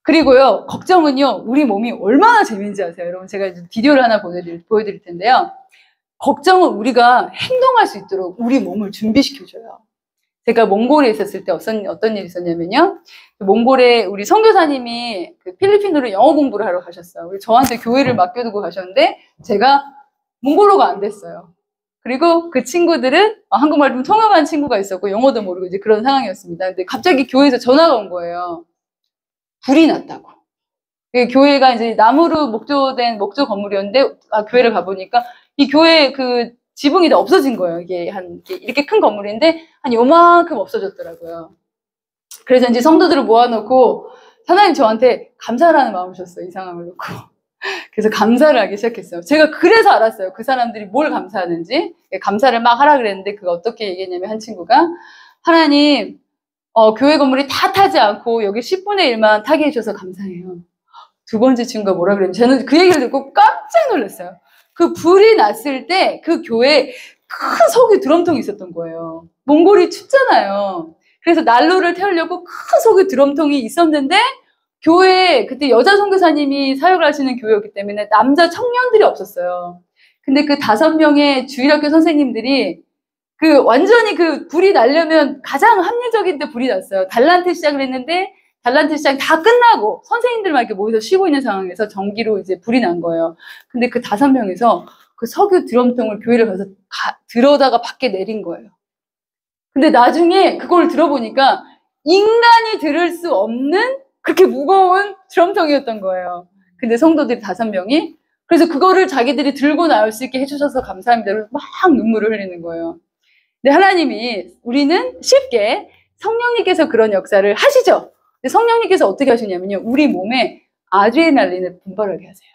그리고요, 걱정은요, 우리 몸이 얼마나 재미있는지 아세요? 여러분, 제가 비디오를 하나 보여드릴 텐데요. 걱정은 우리가 행동할 수 있도록 우리 몸을 준비시켜줘요. 제가 몽골에 있었을 때 어떤 일이 있었냐면요. 몽골에 우리 선교사님이 그 필리핀으로 영어 공부를 하러 가셨어요. 저한테 교회를 맡겨두고 가셨는데 제가 몽골어가 안 됐어요. 그리고 그 친구들은 한국말 좀 통역한 친구가 있었고 영어도 모르고 이제 그런 상황이었습니다. 근데 갑자기 교회에서 전화가 온 거예요. 불이 났다고. 교회가 이제 나무로 목조된 목조 건물이었는데 교회를 가보니까 이 교회 그 지붕이 다 없어진 거예요. 이게 이렇게 큰 건물인데 한 요만큼 없어졌더라고요. 그래서 이제 성도들을 모아놓고 하나님 저한테 감사라는 마음을 줬어요. 이 상황을 놓고. 그래서 감사를 하기 시작했어요. 제가 그래서 알았어요. 그 사람들이 뭘 감사하는지. 감사를 막 하라 그랬는데 그거 어떻게 얘기했냐면 한 친구가 하나님 교회 건물이 다 타지 않고 여기 10분의 1만 타게 해줘서 감사해요. 두 번째 친구가 뭐라 그랬냐면 저는 그 얘기를 듣고 깜짝 놀랐어요. 그 불이 났을 때 그 교회에 큰 석유 드럼통이 있었던 거예요. 몽골이 춥잖아요. 그래서 난로를 태우려고 큰 석유 드럼통이 있었는데 교회에 그때 여자 선교사님이 사역을 하시는 교회였기 때문에 남자 청년들이 없었어요. 근데 그 5명의 주일학교 선생님들이 완전히 불이 나려면 가장 합리적인 때 불이 났어요. 달란트 시작을 했는데 달란트 시작 다 끝나고 선생님들만 이렇게 모여서 쉬고 있는 상황에서 전기로 이제 불이 난 거예요. 근데 그 5명에서 그 석유 드럼통을 교회를 가서 들어다가 밖에 내린 거예요. 근데 나중에 그걸 들어보니까 인간이 들을 수 없는 그렇게 무거운 드럼통이었던 거예요. 근데 성도들이 5명이 그래서 그거를 자기들이 들고 나올 수 있게 해주셔서 감사합니다. 막 눈물을 흘리는 거예요. 근데 하나님이 우리는 쉽게 성령님께서 그런 역사를 하시죠. 근데 성령님께서 어떻게 하시냐면요. 우리 몸에 아드레날린을 분발하게 하세요.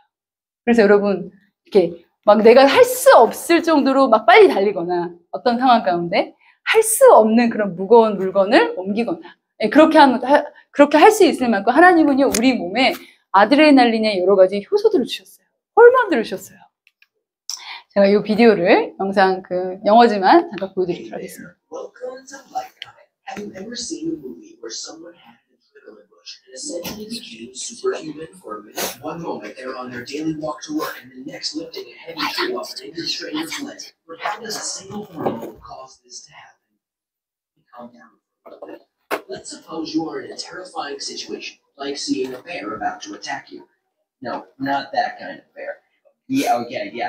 그래서 여러분 이렇게 막 내가 할 수 없을 정도로 막 빨리 달리거나 어떤 상황 가운데 할 수 없는 그런 무거운 물건을 옮기거나 그렇게 할 수 있을 만큼 하나님은요. 우리 몸에 아드레날린의 여러 가지 효소들을 주셨어요. 호르몬들을 주셨어요. 제가 이 비디오를 영상 영어지만 잠깐 보여드리도록 하겠습니다. Have you ever seen a movie where someone had an adrenaline rush and essentially became superhuman for a minute? One moment they're on their daily walk to work and the next lifting a heavy tree off an injured trainer's leg. But how does a single hormone cause this to happen? Calm down for a little bit. Let's suppose you are in a terrifying situation, like seeing a bear about to attack you. No, not that kind of bear. Yeah,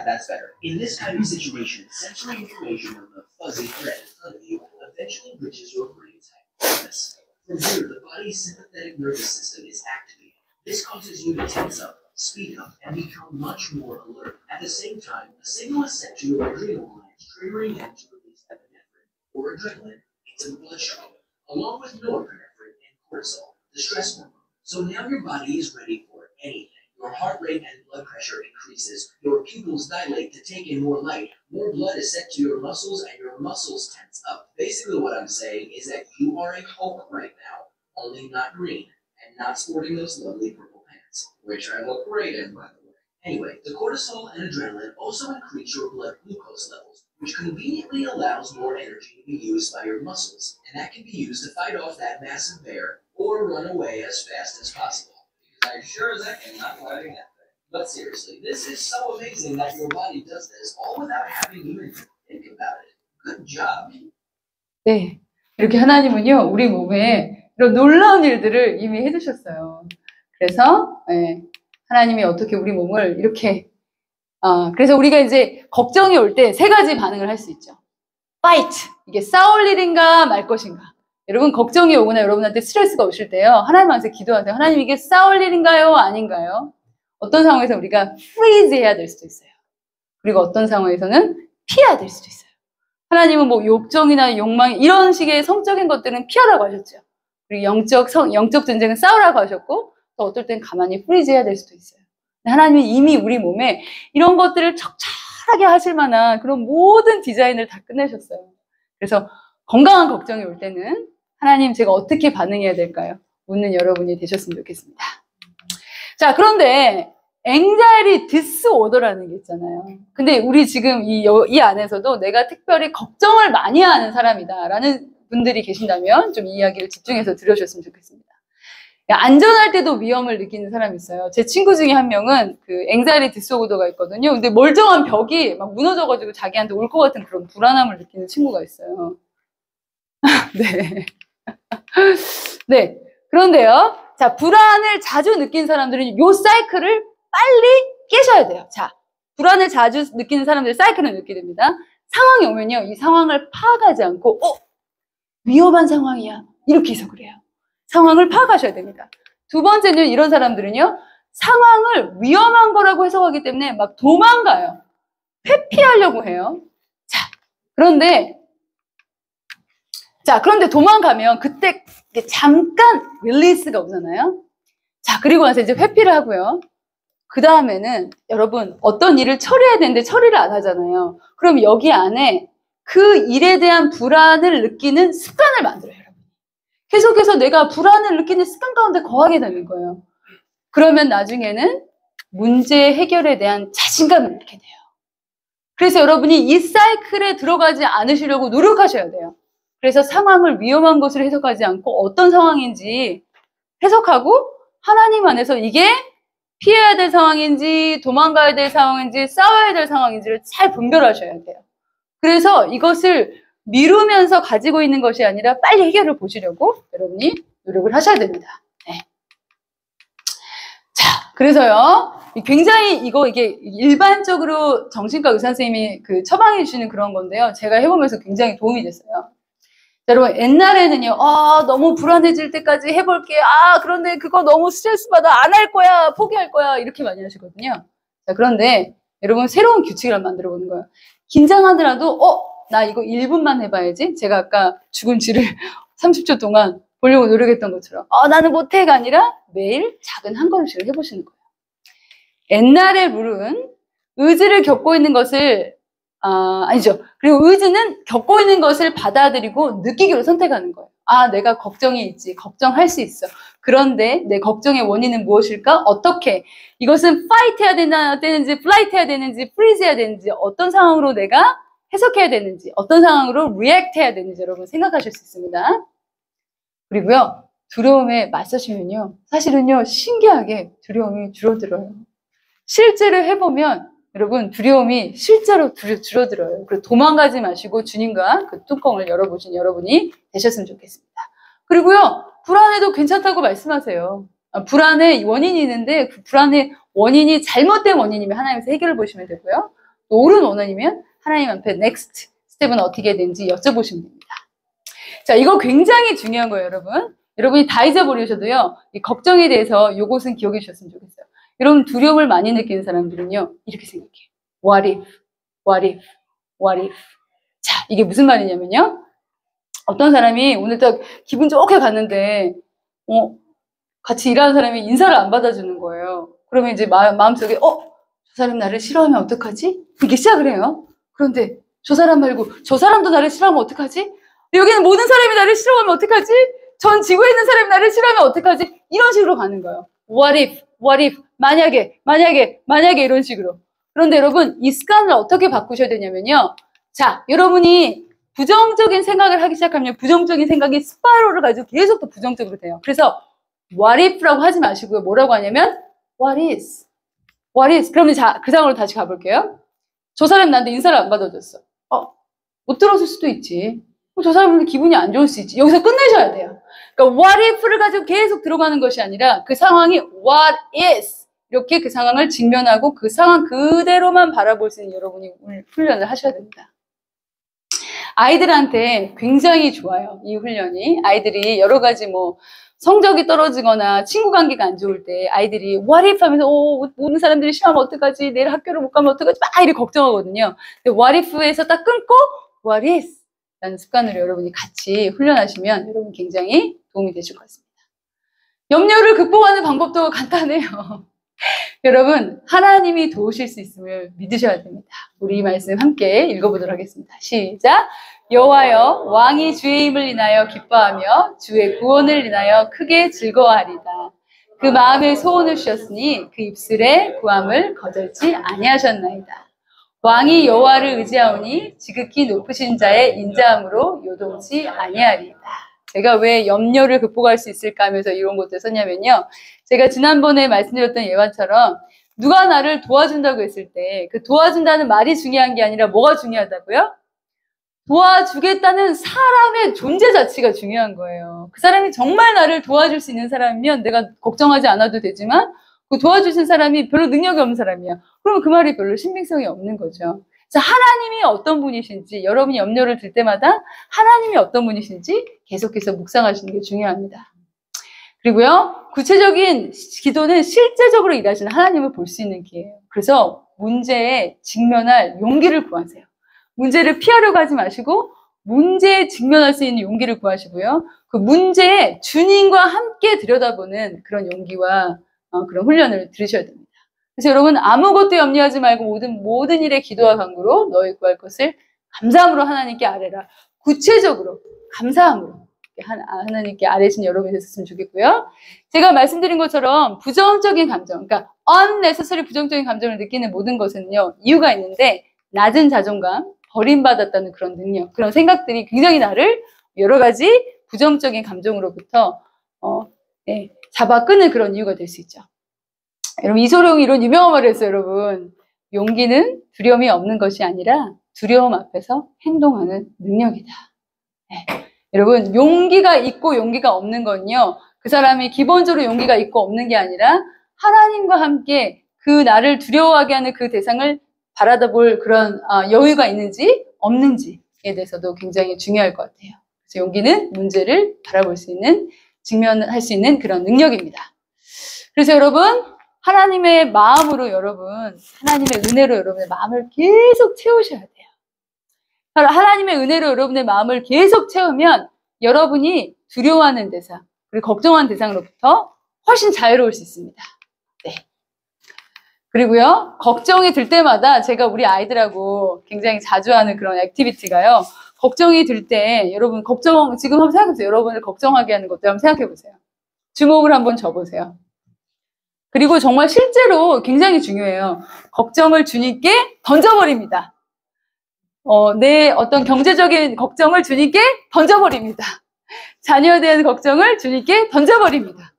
that's better. In this kind of situation, sensory information on the fuzzy thread in front of you eventually reaches your brain's hypothalamus. From here, the body's sympathetic nervous system is activated. This causes you to tense up, speed up, and become much more alert. At the same time, a signal is sent to your adrenal glands, triggering them to release epinephrine, or adrenaline, into the bloodstream. Along with norepinephrine and cortisol, the the stress hormone. So now your body is ready for anything. Your heart rate and blood pressure increases, your pupils dilate to take in more light, more blood is sent to your muscles, and your muscles tense up. Basically what I'm saying is that you are a Hulk right now, only not green, and not sporting those lovely purple pants, which I look great in, by the way. Anyway, the cortisol and adrenaline also increase your blood glucose levels, which conveniently allows more energy to be used by your muscles, and that can be used to fight off that massive bear or run away as fast as possible. Because I sure as heck am not fighting that thing. But seriously, this is so amazing that your body does this all without having you even think about it. Good job. 네, 이렇게 하나님은요 우리 몸에 이런 놀라운 일들을 이미 해주셨어요. 그래서 하나님이 어떻게 우리 몸을 이렇게 그래서 우리가 이제 걱정이 올 때 세 가지 반응을 할 수 있죠. Fight! 이게 싸울 일인가 말 것인가. 여러분 걱정이 오거나 여러분한테 스트레스가 오실 때요. 하나님한테 기도하세요. 하나님 이게 싸울 일인가요? 아닌가요? 어떤 상황에서 우리가 freeze 해야 될 수도 있어요. 그리고 어떤 상황에서는 피해야 될 수도 있어요. 하나님은 뭐 욕정이나 욕망 이런 식의 성적인 것들은 피하라고 하셨죠. 그리고 영적 전쟁은 싸우라고 하셨고 또 어떨 땐 가만히 freeze 해야 될 수도 있어요. 하나님은 이미 우리 몸에 이런 것들을 적절하게 하실 만한 그런 모든 디자인을 다 끝내셨어요. 그래서 건강한 걱정이 올 때는 하나님 제가 어떻게 반응해야 될까요? 묻는 여러분이 되셨으면 좋겠습니다. 자, 그런데 anxiety disorder라는 게 있잖아요. 근데 우리 지금 이 안에서도 내가 특별히 걱정을 많이 하는 사람이다라는 분들이 계신다면 좀 이 이야기를 집중해서 들어주셨으면 좋겠습니다. 안전할 때도 위험을 느끼는 사람이 있어요. 제 친구 중에 한 명은 그 anxiety disorder가 있거든요. 근데 멀쩡한 벽이 막 무너져가지고 자기한테 올 것 같은 그런 불안함을 느끼는 친구가 있어요. 네. 네. 그런데요. 자, 불안을 자주 느끼는 사람들은 요 사이클을 빨리 깨셔야 돼요. 자, 불안을 자주 느끼는 사람들 사이클을 느끼게 됩니다. 상황이 오면요. 이 상황을 파악하지 않고, 위험한 상황이야. 이렇게 해서 그래요. 상황을 파악하셔야 됩니다. 두 번째는 이런 사람들은요. 상황을 위험한 거라고 해석하기 때문에 막 도망가요. 회피하려고 해요. 그런데 도망가면 그때 잠깐 릴리스가 오잖아요. 자, 그리고 나서 이제 회피를 하고요. 그 다음에는 여러분 어떤 일을 처리해야 되는데 처리를 안 하잖아요. 그럼 여기 안에 그 일에 대한 불안을 느끼는 습관을 만들어요, 여러분. 계속해서 내가 불안을 느끼는 습관 가운데 거하게 되는 거예요. 그러면 나중에는 문제 해결에 대한 자신감을 잃게 돼요. 그래서 여러분이 이 사이클에 들어가지 않으시려고 노력하셔야 돼요. 그래서 상황을 위험한 것으로 해석하지 않고 어떤 상황인지 해석하고 하나님 안에서 이게 피해야 될 상황인지 도망가야 될 상황인지 싸워야 될 상황인지를 잘 분별하셔야 돼요. 그래서 이것을 미루면서 가지고 있는 것이 아니라 빨리 해결을 보시려고 여러분이 노력을 하셔야 됩니다. 네. 자, 그래서요. 굉장히 이게 일반적으로 정신과 의사 선생님이 처방해 주시는 그런 건데요. 제가 해보면서 굉장히 도움이 됐어요. 여러분 옛날에는요. 너무 불안해질 때까지 해볼게. 그런데 그거 너무 스트레스 받아. 안 할 거야. 포기할 거야. 이렇게 많이 하시거든요. 자, 그런데 여러분 새로운 규칙을 만들어 보는 거예요. 긴장하더라도 나 이거 1분만 해봐야지. 제가 아까 죽은 쥐를 30초 동안 보려고 노력했던 것처럼 나는 못해가 아니라 매일 작은 한 걸음씩을 해보시는 거예요. 옛날의 룰은 의지를 겪고 있는 것을 아니죠. 그리고 의지는 겪고 있는 것을 받아들이고 느끼기로 선택하는 거예요. 내가 걱정이 있지. 걱정할 수 있어. 그런데 내 걱정의 원인은 무엇일까? 어떻게? 이것은 fight 해야 되는지, flight 해야 되는지, freeze 해야 되는지, 어떤 상황으로 내가 해석해야 되는지, 어떤 상황으로 react 해야 되는지 여러분 생각하실 수 있습니다. 그리고요, 두려움에 맞서시면요, 사실은요, 신기하게 두려움이 줄어들어요. 실제로 해보면 여러분 두려움이 실제로 줄어들어요. 그래서 도망가지 마시고 주님과 그 뚜껑을 열어보신 여러분이 되셨으면 좋겠습니다. 그리고요, 불안해도 괜찮다고 말씀하세요. 불안의 원인이 있는데 그 불안의 원인이 잘못된 원인이면 하나님께서 해결을 보시면 되고요. 또 옳은 원인이면 하나님 앞에 next 스텝은 어떻게 해야 되는지 여쭤보시면 됩니다. 자, 이거 굉장히 중요한 거예요, 여러분. 여러분이 다 잊어버리셔도요, 이 걱정에 대해서 이것은 기억해 주셨으면 좋겠어요. 여러분 두려움을 많이 느끼는 사람들은요, 이렇게 생각해요. What if? What if? What if? 자, 이게 무슨 말이냐면요. 어떤 사람이 오늘 딱 기분 좋게 갔는데, 같이 일하는 사람이 인사를 안 받아주는 거예요. 그러면 이제 마음속에 저 사람 나를 싫어하면 어떡하지? 이게 시작을 해요. 그런데 저 사람 말고 저 사람도 나를 싫어하면 어떡하지? 여기는 모든 사람이 나를 싫어하면 어떡하지? 전 지구에 있는 사람이 나를 싫어하면 어떡하지? 이런 식으로 가는 거예요. What if, 만약에 이런 식으로. 그런데 여러분, 이 습관을 어떻게 바꾸셔야 되냐면요. 자, 여러분이 부정적인 생각을 하기 시작하면 부정적인 생각이 스파이럴을 가지고 계속 더 부정적으로 돼요. 그래서 what if라고 하지 마시고요. 뭐라고 하냐면 what is. 그러면 자, 그 상황으로 다시 가볼게요. 저 사람이 나한테 인사를 안 받아줬어. 못 들었을 수도 있지. 저 사람은 기분이 안 좋을 수 있지. 여기서 끝내셔야 돼요. 그러니까 what if를 가지고 계속 들어가는 것이 아니라 그 상황이 what is. 이렇게 그 상황을 직면하고 그 상황 그대로만 바라볼 수 있는 여러분이 훈련을 하셔야 됩니다. 아이들한테 굉장히 좋아요. 이 훈련이. 아이들이 여러 가지 성적이 떨어지거나 친구 관계가 안 좋을 때 아이들이 what if 하면서 모든 사람들이 싫어하면 어떡하지? 내일 학교를 못 가면 어떡하지? 막 이렇게 걱정하거든요. 근데 what if에서 딱 끊고 what is 라는 습관으로 여러분이 같이 훈련하시면 여러분 굉장히 도움이 되실 것 같습니다. 염려를 극복하는 방법도 간단해요. 여러분, 하나님이 도우실 수 있음을 믿으셔야 됩니다. 우리 이 말씀 함께 읽어보도록 하겠습니다. 시작! 여호와여, 왕이 주의 힘을 인하여 기뻐하며 주의 구원을 인하여 크게 즐거워하리다. 그 마음에 소원을 주셨으니 그 입술에 구함을 거절지 아니하셨나이다. 왕이 여호와를 의지하오니 지극히 높으신 자의 인자함으로 요동치 아니하리이다. 제가 왜 염려를 극복할 수 있을까 하면서 이런 것들 썼냐면요. 제가 지난번에 말씀드렸던 예화처럼 누가 나를 도와준다고 했을 때 그 도와준다는 말이 중요한 게 아니라 뭐가 중요하다고요? 도와주겠다는 사람의 존재 자체가 중요한 거예요. 그 사람이 정말 나를 도와줄 수 있는 사람이면 내가 걱정하지 않아도 되지만 그 도와주신 사람이 별로 능력이 없는 사람이야. 그러면 그 말이 별로 신빙성이 없는 거죠. 그래서 하나님이 어떤 분이신지 여러분이 염려를 들 때마다 하나님이 어떤 분이신지 계속해서 묵상하시는 게 중요합니다. 그리고요, 구체적인 기도는 실제적으로 일하시는 하나님을 볼 수 있는 기회예요. 그래서 문제에 직면할 용기를 구하세요. 문제를 피하려고 하지 마시고 문제에 직면할 수 있는 용기를 구하시고요. 그 문제에 주님과 함께 들여다보는 그런 용기와 그런 훈련을 들으셔야 됩니다. 그래서 여러분 아무것도 염려하지 말고 모든 일에 기도와 간구로 너희 구할 것을 감사함으로 하나님께 아뢰라. 구체적으로 감사함으로 하나님께 아뢰신 여러분이 됐으면 좋겠고요. 제가 말씀드린 것처럼 부정적인 감정, 그러니까 unnecessary 부정적인 감정을 느끼는 모든 것은요. 이유가 있는데 낮은 자존감, 버림받았다는 그런 능력, 그런 생각들이 굉장히 나를 여러 가지 부정적인 감정으로부터 잡아 끄는 그런 이유가 될 수 있죠. 여러분 이소룡이 이런 유명한 말을 했어요. 여러분 용기는 두려움이 없는 것이 아니라 두려움 앞에서 행동하는 능력이다. 네. 여러분 용기가 있고 용기가 없는 건요. 그 사람이 기본적으로 용기가 있고 없는 게 아니라 하나님과 함께 그 나를 두려워하게 하는 그 대상을 바라다 볼 그런 여유가 있는지 없는지에 대해서도 굉장히 중요할 것 같아요. 그래서 용기는 문제를 바라볼 수 있는 직면할 수 있는 그런 능력입니다. 그래서 여러분 하나님의 마음으로 하나님의 은혜로 여러분의 마음을 계속 채우셔야 돼요. 하나님의 은혜로 여러분의 마음을 계속 채우면 여러분이 두려워하는 대상, 그리고 걱정하는 대상으로부터 훨씬 자유로울 수 있습니다. 네. 그리고요, 걱정이 들 때마다 제가 우리 아이들하고 굉장히 자주 하는 그런 액티비티가요, 걱정이 들 때, 여러분, 지금 한번 생각해보세요. 여러분을 걱정하게 하는 것들 한번 생각해보세요. 주먹을 한번 져보세요. 그리고 정말 실제로 굉장히 중요해요. 걱정을 주님께 던져버립니다. 내 어떤 경제적인 걱정을 주님께 던져버립니다. 자녀에 대한 걱정을 주님께 던져버립니다.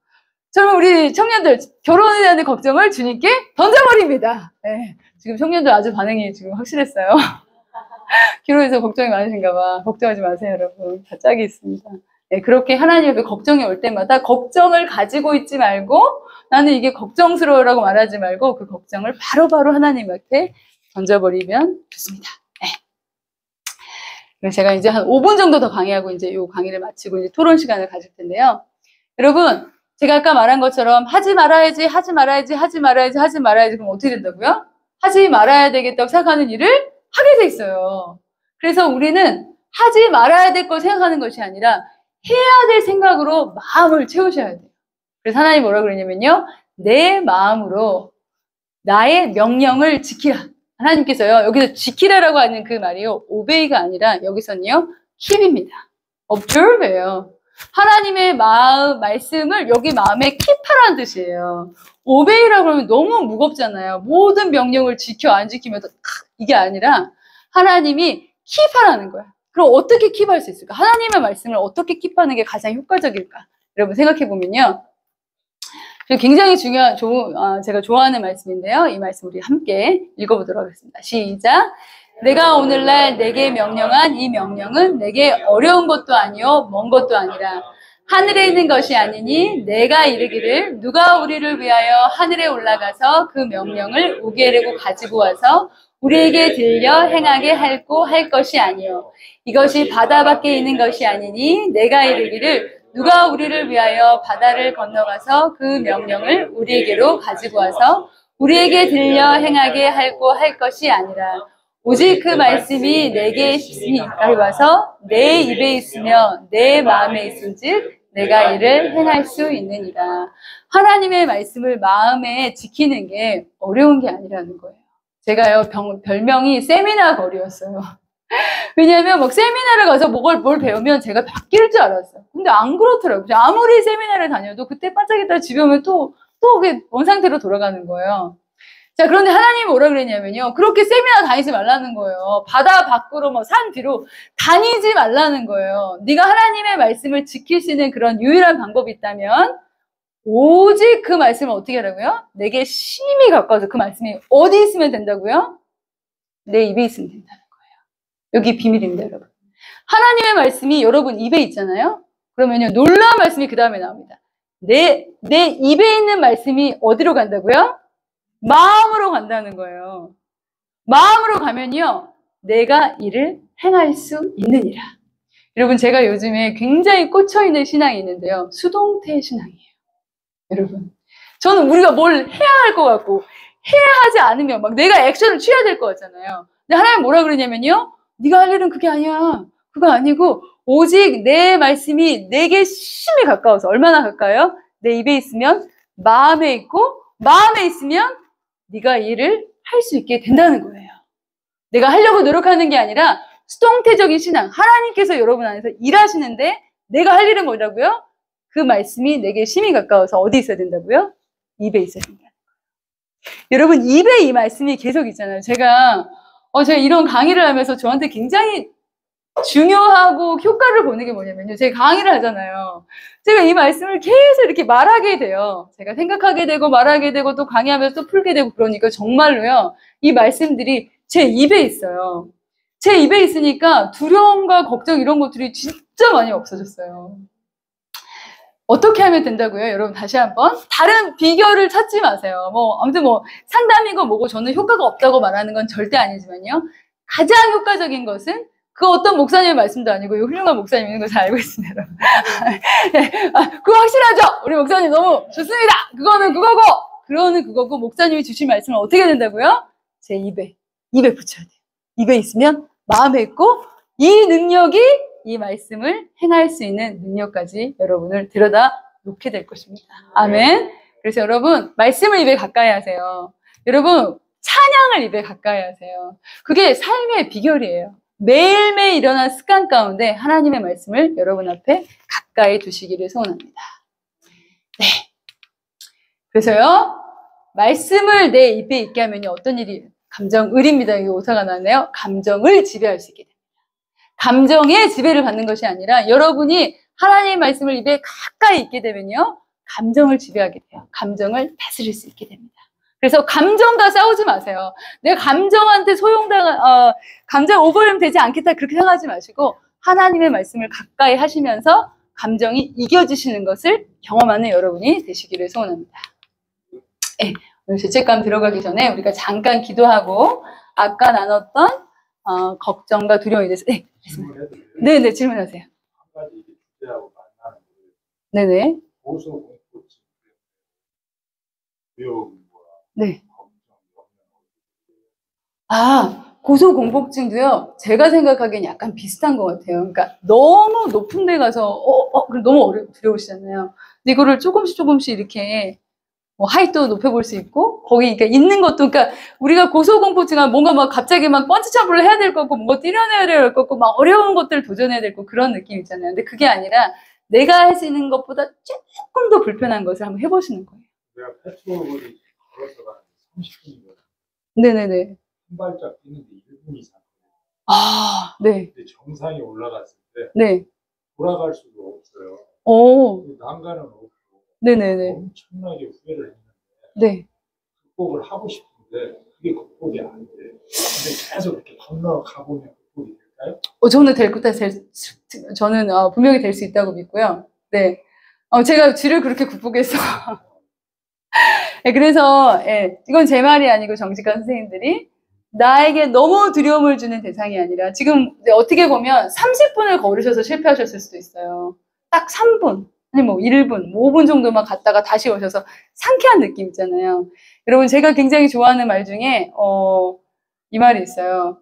저는 우리 청년들 결혼에 대한 걱정을 주님께 던져버립니다. 네, 지금 청년들 아주 반응이 지금 확실했어요. 결혼해서 걱정이 많으신가 봐. 걱정하지 마세요, 여러분. 다 짝이 있습니다. 네, 그렇게 하나님 앞에 걱정이 올 때마다 걱정을 가지고 있지 말고 나는 이게 걱정스러워라고 말하지 말고 그 걱정을 바로바로 하나님 앞에 던져버리면 좋습니다. 네. 그래서 제가 이제 한 5분 정도 더 강의하고 이제 이 강의를 마치고 이제 토론 시간을 가질 텐데요. 여러분, 제가 아까 말한 것처럼 하지 말아야지 그럼 어떻게 된다고요? 하지 말아야 되겠다고 생각하는 일을 하게 돼 있어요. 그래서 우리는 하지 말아야 될 걸 생각하는 것이 아니라 해야 될 생각으로 마음을 채우셔야 돼요. 그래서 하나님 뭐라 그러냐면요. 내 마음으로 나의 명령을 지키라. 하나님께서요. 여기서 지키라라고 하는 그 말이요. obey가 아니라 여기서는요. keep입니다. observe예요. 하나님의 말씀을 여기 마음에 keep하라는 뜻이에요. obey라고 하면 너무 무겁잖아요. 모든 명령을 지켜 안 지키면 이게 아니라 하나님이 keep하라는 거야. 그럼 어떻게 keep할 수 있을까? 하나님의 말씀을 어떻게 keep하는 게 가장 효과적일까? 여러분 생각해 보면요. 굉장히 제가 좋아하는 말씀인데요. 이 말씀 우리 함께 읽어보도록 하겠습니다. 시작. 내가 오늘날 내게 명령한 이 명령은 내게 어려운 것도 아니요 먼 것도 아니라 하늘에 있는 것이 아니니 내가 이르기를 누가 우리를 위하여 하늘에 올라가서 그 명령을 우게르고 가지고 와서 우리에게 들려 행하게 할고 할 것이 아니요 이것이 바다 밖에 있는 것이 아니니 내가 이르기를 누가 우리를 위하여 바다를 건너가서 그 명령을 우리에게로 가지고 와서 우리에게 들려 행하게 할고 할 것이 아니라 오직 그 말씀이 내게 있으니 가까이 와서 내 입에 있으며 내 마음에 있은즉 내가 이를 행할 수 있느니라. 하나님의 말씀을 마음에 지키는 게 어려운 게 아니라는 거예요. 제가요 별명이 세미나 거리였어요. 왜냐하면 막 세미나를 가서 뭘 배우면 제가 바뀔 줄 알았어요. 근데 안 그렇더라고요. 아무리 세미나를 다녀도 그때 반짝이다가 집에 오면 또 그게 원상태로 돌아가는 거예요. 자, 그런데 하나님이 뭐라 그랬냐면요. 그렇게 세미나 다니지 말라는 거예요. 바다 밖으로 산 뒤로 다니지 말라는 거예요. 네가 하나님의 말씀을 지킬 수 있는 그런 유일한 방법이 있다면 오직 그 말씀을 어떻게 하라고요? 내게 심히 가까워서 그 말씀이 어디 있으면 된다고요? 내 입에 있으면 된다는 거예요. 여기 비밀입니다, 여러분. 하나님의 말씀이 여러분 입에 있잖아요. 그러면요 놀라운 말씀이 그 다음에 나옵니다. 내 입에 있는 말씀이 어디로 간다고요? 마음으로 간다는 거예요. 마음으로 가면요 내가 이를 행할 수 있느니라. 여러분 제가 요즘에 굉장히 꽂혀있는 신앙이 있는데요. 수동태 신앙이에요. 여러분 저는 우리가 뭘 해야 할 것 같고 해야 하지 않으면 막 내가 액션을 취해야 될 것 같잖아요. 근데 하나님 뭐라 그러냐면요 네가 할 일은 그게 아니야. 그거 아니고 오직 내 말씀이 내게 심히 가까워서 얼마나 가까워요? 내 입에 있으면 마음에 있고 마음에 있으면 네가 일을 할 수 있게 된다는 거예요. 내가 하려고 노력하는 게 아니라 수동태적인 신앙. 하나님께서 여러분 안에서 일하시는데 내가 할 일은 뭐라고요? 그 말씀이 내게 심히 가까워서 어디 있어야 된다고요? 입에 있어야 된다는 거예요. 여러분 입에 이 말씀이 계속 있잖아요. 제가 이런 강의를 하면서 저한테 굉장히 중요하고 효과를 보는 게 뭐냐면요. 제가 강의를 하잖아요. 제가 이 말씀을 계속 이렇게 말하게 돼요. 제가 생각하게 되고 말하게 되고 또 강의하면서 또 풀게 되고 그러니까 정말로요. 이 말씀들이 제 입에 있어요. 제 입에 있으니까 두려움과 걱정 이런 것들이 진짜 많이 없어졌어요. 어떻게 하면 된다고요? 여러분 다시 한번 다른 비결을 찾지 마세요. 아무튼 상담이고 뭐고 저는 효과가 없다고 말하는 건 절대 아니지만요. 가장 효과적인 것은 그 어떤 목사님의 말씀도 아니고 훌륭한 목사님 있는 거 잘 알고 있습니다. 여러분. 네, 그거 확실하죠? 우리 목사님 너무 좋습니다. 그거는 그거고 목사님이 주신 말씀은 어떻게 된다고요? 제 입에 붙여야 돼요. 입에 있으면 마음에 있고 이 능력이 이 말씀을 행할 수 있는 능력까지 여러분을 들여다 놓게 될 것입니다. 아멘. 그래서 여러분 말씀을 입에 가까이 하세요. 여러분 찬양을 입에 가까이 하세요. 그게 삶의 비결이에요. 매일매일 일어난 습관 가운데 하나님의 말씀을 여러분 앞에 가까이 두시기를 소원합니다. 네. 그래서요, 말씀을 내 입에 있게 하면 어떤 일이, 감정을입니다. 이 오사가 나왔네요. 감정을 지배할 수 있게 됩니다. 감정의 지배를 받는 것이 아니라 여러분이 하나님의 말씀을 입에 가까이 있게 되면요, 감정을 지배하게 돼요. 감정을 다스릴 수 있게 됩니다. 그래서 감정과 싸우지 마세요. 내가 감정한테 감정 오버림 되지 않겠다 그렇게 생각하지 마시고 하나님의 말씀을 가까이 하시면서 감정이 이겨지시는 것을 경험하는 여러분이 되시기를 소원합니다. 네, 오늘 죄책감 들어가기 전에 우리가 잠깐 기도하고 아까 나눴던 걱정과 두려움에 대해서 네, 질문하세요. 한 가지 주제하고 만나는 네네. 고소공포증 두려움 네. 고소공포증도요, 제가 생각하기엔 약간 비슷한 것 같아요. 그러니까 너무 높은 데 가서, 너무 두려우시잖아요. 근데 이거를 조금씩 이렇게 뭐 하이도 높여볼 수 있고, 거기 그러니까 있는 것도, 그러니까 우리가 고소공포증은 뭔가 막 갑자기 막 번지점프를 해야 될 거고, 뭔가 뛰어내야 될 거고, 막 어려운 것들을 도전해야 될 거고, 그런 느낌 있잖아요. 근데 그게 아니라 내가 할 수 있는 것보다 조금 더 불편한 것을 한번 해보시는 거예요. 내가 페트롤이 걸어서 가는데 30분이면 네네네. 한 발짝 뛰는데 1분 이상. 아, 네. 근데 정상에 올라갔을 때 네. 돌아갈 수도 없어요. 오, 난간은 없고 네네네. 엄청나게 후회를 했는데 네. 극복을 하고 싶은데 그게 극복이 안 돼. 근데 계속 이렇게 건너가 보면 극복이 될까요? 저는 분명히 될 수 있다고 믿고요. 네. 제가 쥐를 그렇게 극복해서. 네, 그래서, 예, 이건 제 말이 아니고 정직한 선생님들이 나에게 너무 두려움을 주는 대상이 아니라 지금 어떻게 보면 30분을 걸으셔서 실패하셨을 수도 있어요. 딱 3분, 아니 뭐 1분, 5분 정도만 갔다가 다시 오셔서 상쾌한 느낌 있잖아요. 여러분, 제가 굉장히 좋아하는 말 중에, 이 말이 있어요.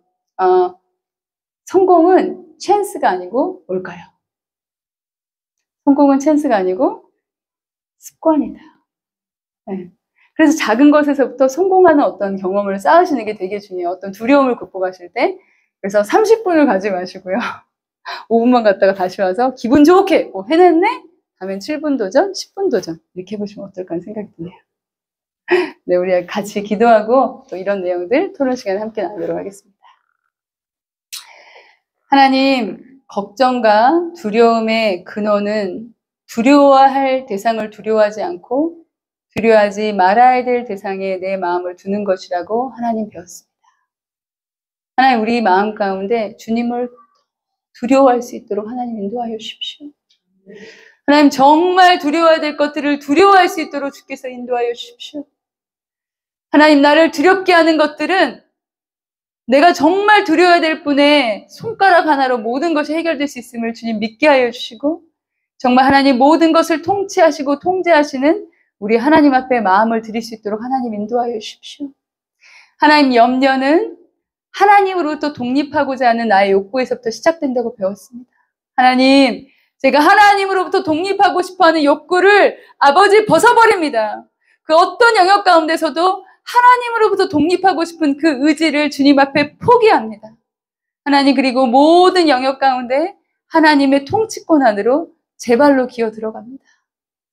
성공은 찬스가 아니고 뭘까요? 성공은 찬스가 아니고 습관이다. 네. 그래서 작은 것에서부터 성공하는 어떤 경험을 쌓으시는 게 되게 중요해요. 어떤 두려움을 극복하실 때. 그래서 30분을 가지 마시고요. 5분만 갔다가 다시 와서 기분 좋게 해냈네? 다음엔 7분 도전, 10분 도전 이렇게 해보시면 어떨까 하는 생각이 드네요. 네, 우리 같이 기도하고 또 이런 내용들 토론 시간에 함께 나누도록 하겠습니다. 하나님, 걱정과 두려움의 근원은 두려워할 대상을 두려워하지 않고 두려워하지 말아야 될 대상에 내 마음을 두는 것이라고 하나님 배웠습니다. 하나님, 우리 마음 가운데 주님을 두려워할 수 있도록 하나님 인도하여 주십시오. 하나님, 정말 두려워야 될 것들을 두려워할 수 있도록 주께서 인도하여 주십시오. 하나님, 나를 두렵게 하는 것들은 내가 정말 두려워야 될 뿐에 손가락 하나로 모든 것이 해결될 수 있음을 주님 믿게 하여 주시고, 정말 하나님 모든 것을 통치하시고 통제하시는 우리 하나님 앞에 마음을 드릴 수 있도록 하나님 인도하여 주십시오. 하나님, 염려는 하나님으로부터 독립하고자 하는 나의 욕구에서부터 시작된다고 배웠습니다. 하나님, 제가 하나님으로부터 독립하고 싶어하는 욕구를 아버지 벗어버립니다. 그 어떤 영역 가운데서도 하나님으로부터 독립하고 싶은 그 의지를 주님 앞에 포기합니다. 하나님, 그리고 모든 영역 가운데 하나님의 통치권 안으로 제 발로 기어 들어갑니다.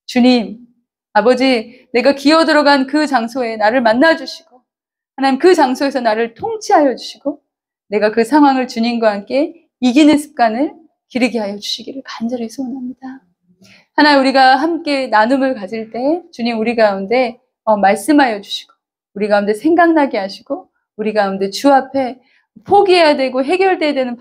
주님, 아버지, 내가 기어 들어간 그 장소에 나를 만나주시고, 하나님 그 장소에서 나를 통치하여 주시고, 내가 그 상황을 주님과 함께 이기는 습관을 기르게 하여 주시기를 간절히 소원합니다. 하나님, 우리가 함께 나눔을 가질 때 주님 우리 가운데 말씀하여 주시고, 우리 가운데 생각나게 하시고, 우리 가운데 주 앞에 포기해야 되고 해결돼야 되는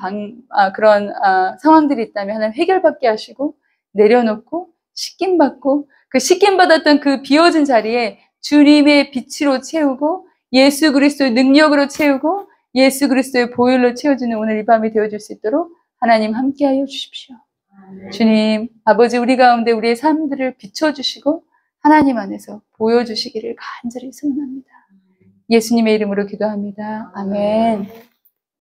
그런 상황들이 있다면 하나님 해결받게 하시고, 내려놓고 씻김받고, 그 씻김받았던 그 비워진 자리에 주님의 빛으로 채우고, 예수 그리스도의 능력으로 채우고, 예수 그리스도의 보혈로 채워지는 오늘 이 밤이 되어줄 수 있도록 하나님 함께하여 주십시오. 주님, 아버지, 우리 가운데 우리의 삶들을 비춰주시고 하나님 안에서 보여주시기를 간절히 소원합니다. 예수님의 이름으로 기도합니다. 아멘.